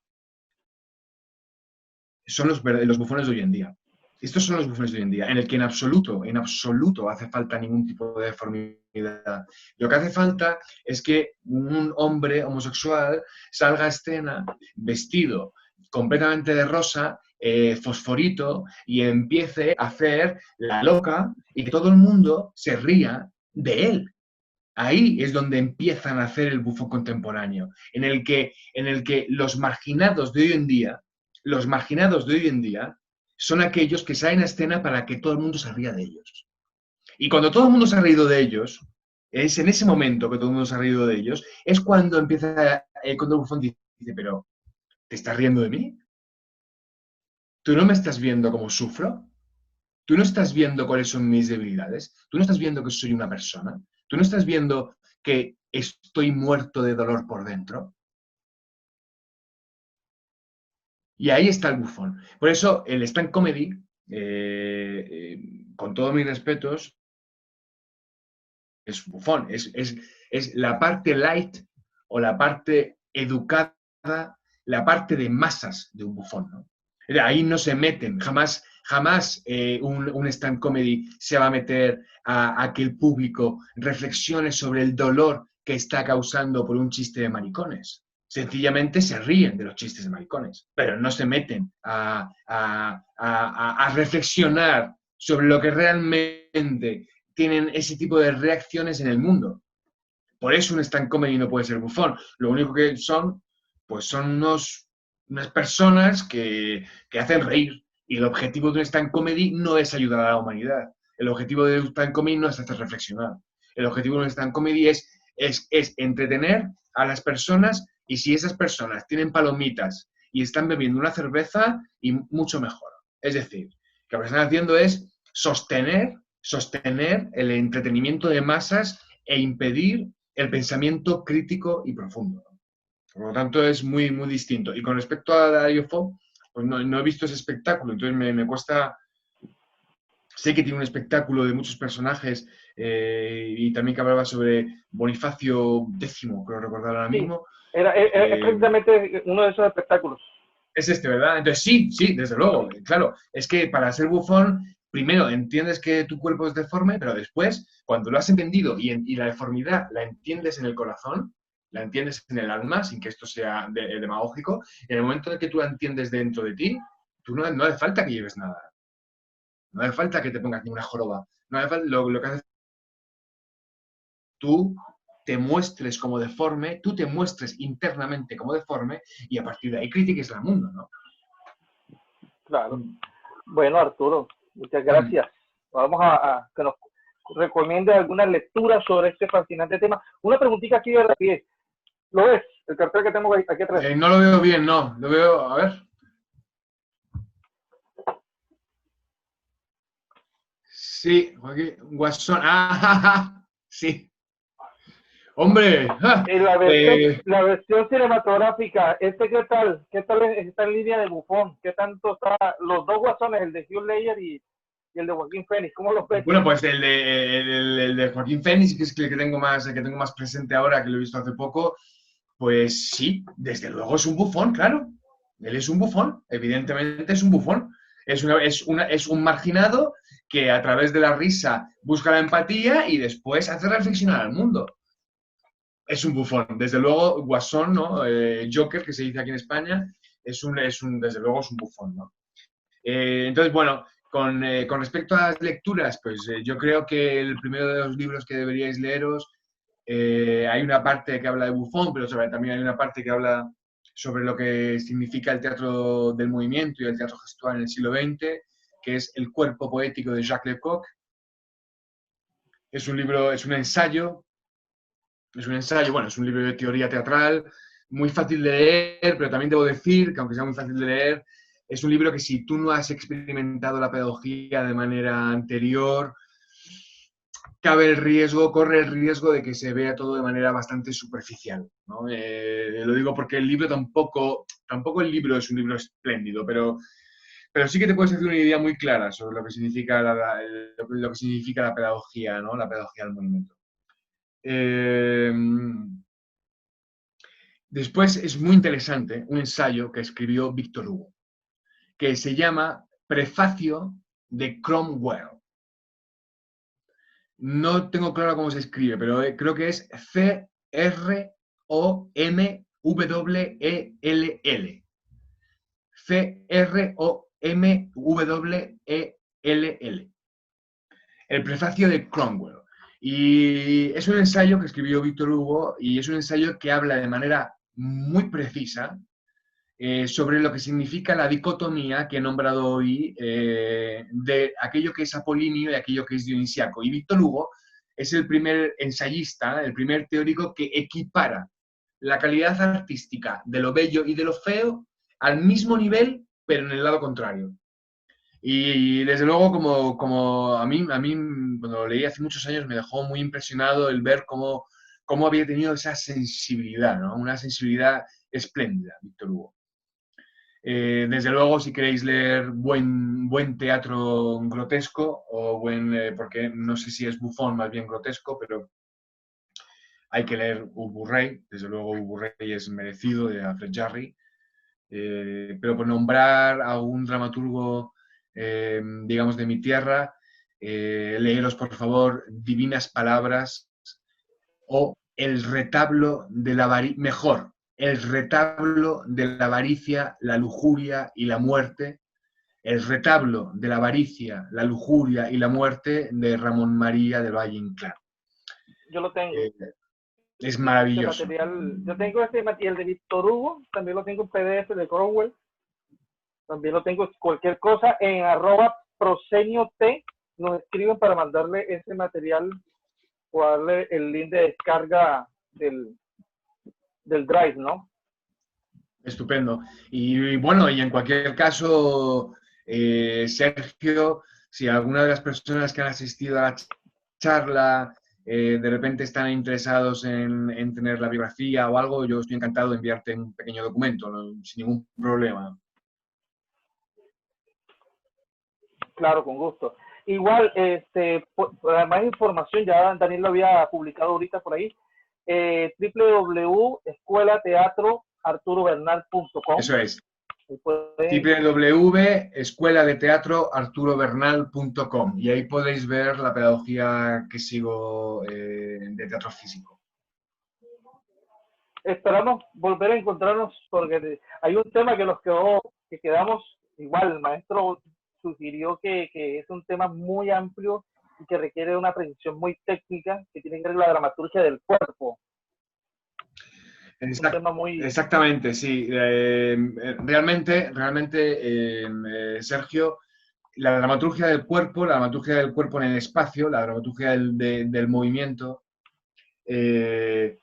Speaker 2: son los bufones de hoy en día. Estos son los bufones de hoy en día, en el que en absoluto hace falta ningún tipo de deformidad. Lo que hace falta es que un hombre homosexual salga a escena vestido completamente de rosa, fosforito, y empiece a hacer la loca y que todo el mundo se ría de él. Ahí es donde empiezan a hacer el bufón contemporáneo, en el que los marginados de hoy en día, son aquellos que salen a escena para que todo el mundo se ría de ellos. Y cuando todo el mundo se ha reído de ellos, es en ese momento que todo el mundo se ha reído de ellos, es cuando empieza, cuando el bufón dice, pero, ¿te estás riendo de mí? ¿Tú no me estás viendo cómo sufro? ¿Tú no estás viendo cuáles son mis debilidades? ¿Tú no estás viendo que soy una persona? ¿Tú no estás viendo que estoy muerto de dolor por dentro? Y ahí está el bufón. Por eso el stand comedy, con todos mis respetos, es bufón. Es la parte light o la parte educada, la parte de masas de un bufón, ¿no? Ahí no se meten, jamás un stand comedy se va a meter a que el público reflexione sobre el dolor que está causando por un chiste de maricones. Sencillamente se ríen de los chistes de maricones, pero no se meten a reflexionar sobre lo que realmente tienen ese tipo de reacciones en el mundo. Por eso un stand comedy no puede ser bufón. Lo único que son, pues son unas personas que hacen reír. Y el objetivo de un stand comedy no es ayudar a la humanidad. El objetivo de un stand comedy no es hacer reflexionar. El objetivo de un stand comedy es entretener a las personas, y si esas personas tienen palomitas y están bebiendo una cerveza, y mucho mejor. Es decir, que lo que están haciendo es sostener el entretenimiento de masas e impedir el pensamiento crítico y profundo. Por lo tanto, es muy, muy distinto. Y con respecto a Dario Fo, pues no he visto ese espectáculo, entonces me cuesta. Sé que tiene un espectáculo de muchos personajes, y también que hablaba sobre Bonifacio X, creo recordar ahora mismo.
Speaker 1: Sí, es precisamente uno de esos espectáculos.
Speaker 2: Es este, ¿verdad? Entonces sí, desde luego, claro. Es que para ser bufón, primero entiendes que tu cuerpo es deforme, pero después, cuando lo has entendido y la deformidad la entiendes en el corazón, la entiendes en el alma, sin que esto sea demagógico, en el momento en que tú la entiendes dentro de ti, tú no hace falta que lleves nada. No hace falta que te pongas ninguna joroba. No hace falta, lo que haces, tú te muestres como deforme, tú te muestres internamente como deforme, y a partir de ahí critiques al mundo, ¿no?
Speaker 1: Claro. Bueno, Arturo, muchas gracias. Vamos a que nos recomiende alguna lectura sobre este fascinante tema. Una preguntita aquí de rapidez. ¿Lo ves? El cartel que tengo aquí atrás.
Speaker 2: No lo veo bien, no. Lo veo, a ver. Sí, Joaquín Guasón. Sí. Hombre.
Speaker 1: La versión cinematográfica, ¿qué tal? ¿Qué tal está en línea de bufón? ¿Qué tanto está? Los dos guasones, el de Hugh Ledger y el de Joaquín Phoenix, ¿cómo los ves?
Speaker 2: Bueno, pues el de Joaquín Phoenix, que es el que tengo más presente ahora, que lo he visto hace poco, pues sí, desde luego es un bufón, claro. Él es un bufón, evidentemente es un bufón. Es un marginado que a través de la risa busca la empatía y después hace reflexionar al mundo. Es un bufón. Desde luego, Guasón, ¿no? Joker, que se dice aquí en España, desde luego es un bufón, ¿no? Entonces, bueno, con respecto a las lecturas, pues yo creo que el primero de los libros que deberíais leeros, hay una parte que habla de bufón, pero también hay una parte que habla sobre lo que significa el teatro del movimiento y el teatro gestual en el siglo XX, que es El cuerpo poético de Jacques Lecoq. Es un libro, es un ensayo, bueno, es un libro de teoría teatral, muy fácil de leer, pero también debo decir que aunque sea muy fácil de leer, es un libro que si tú no has experimentado la pedagogía de manera anterior, corre el riesgo de que se vea todo de manera bastante superficial, ¿no? Lo digo porque el libro tampoco el libro es un libro espléndido, pero sí que te puedes hacer una idea muy clara sobre lo que significa lo que significa la pedagogía, ¿no? La pedagogía del movimiento. Después es muy interesante un ensayo que escribió Víctor Hugo, que se llama Prefacio de Cromwell. No tengo claro cómo se escribe, pero creo que es Cromwell. Cromwell. El prefacio de Cromwell. Y es un ensayo que escribió Víctor Hugo y es un ensayo que habla de manera muy precisa sobre lo que significa la dicotomía que he nombrado hoy de aquello que es apolíneo y aquello que es dionisiaco. Y Víctor Hugo es el primer ensayista, el primer teórico que equipara la calidad artística de lo bello y de lo feo al mismo nivel, pero en el lado contrario. Y desde luego, como a mí cuando lo leí hace muchos años, me dejó muy impresionado el ver cómo había tenido esa sensibilidad, ¿no? Una sensibilidad espléndida, Víctor Hugo. Desde luego, si queréis leer buen teatro grotesco, o porque no sé si es bufón, más bien grotesco, pero hay que leer Ubu Rey. Desde luego, Ubu Rey es merecido, de Alfred Jarry. Pero por nombrar a un dramaturgo, digamos, de mi tierra, leeros, por favor, Divinas Palabras o El retablo de la El retablo de la avaricia, la lujuria y la muerte. El retablo de la avaricia, la lujuria y la muerte, de Ramón María del Valle Inclán.
Speaker 1: Yo lo tengo.
Speaker 2: Es maravilloso.
Speaker 1: Yo tengo ese material de Víctor Hugo, también lo tengo en PDF de Cromwell, también lo tengo cualquier cosa en @prosenio T, nos escriben para mandarle ese material o darle el link de descarga del Drive, ¿no?
Speaker 2: Estupendo. Y bueno, y en cualquier caso, Sergio, si alguna de las personas que han asistido a la charla de repente están interesados en tener la biografía o algo, yo estoy encantado de enviarte un pequeño documento, ¿no? Sin ningún problema.
Speaker 1: Claro, con gusto. Igual, para más información, ya Daniel lo había publicado ahorita por ahí, www.escuelateatroarturobernal.com.
Speaker 2: Eso es. www.escueladeteatroarturobernal.com, y ahí podéis ver la pedagogía que sigo de teatro físico.
Speaker 1: Esperamos volver a encontrarnos porque hay un tema que quedamos igual. El maestro sugirió que es un tema muy amplio y que requiere una precisión muy técnica, que tiene que ver con la dramaturgia del cuerpo.
Speaker 2: Exactamente, sí. Realmente, Sergio, la dramaturgia del cuerpo en el espacio, la dramaturgia del movimiento, es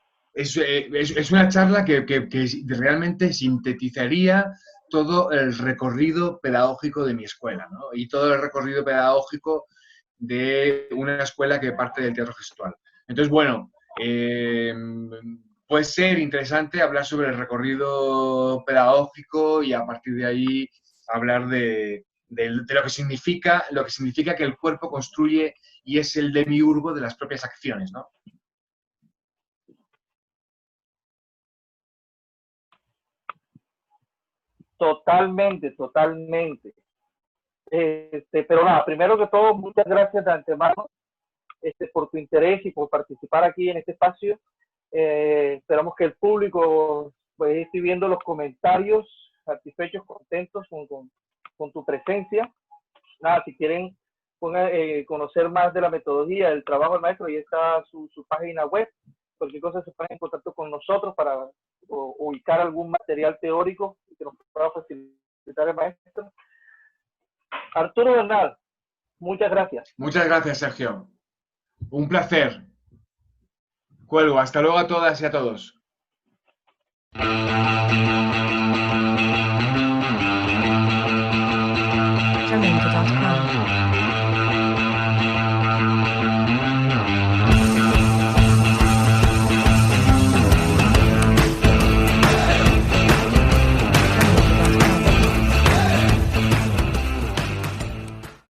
Speaker 2: una charla que realmente sintetizaría todo el recorrido pedagógico de mi escuela, ¿no? Y todo el recorrido pedagógico de una escuela que parte del teatro gestual. Entonces, bueno, puede ser interesante hablar sobre el recorrido pedagógico y a partir de ahí hablar de lo que significa que el cuerpo construye y es el demiurgo de las propias acciones, ¿no?
Speaker 1: Totalmente. Pero nada, primero que todo, muchas gracias de antemano por tu interés y por participar aquí en este espacio. Esperamos que el público pues, esté viendo los comentarios, satisfechos, contentos con tu presencia. Nada, si quieren conocer más de la metodología, del trabajo del maestro, ahí está su página web. Cualquier cosa se ponen en contacto con nosotros para ubicar algún material teórico que nos pueda facilitar el maestro. Arturo Bernal, muchas gracias.
Speaker 2: Muchas gracias, Sergio. Un placer. Cuelgo. Hasta luego a todas y a todos.
Speaker 8: Jamendo.com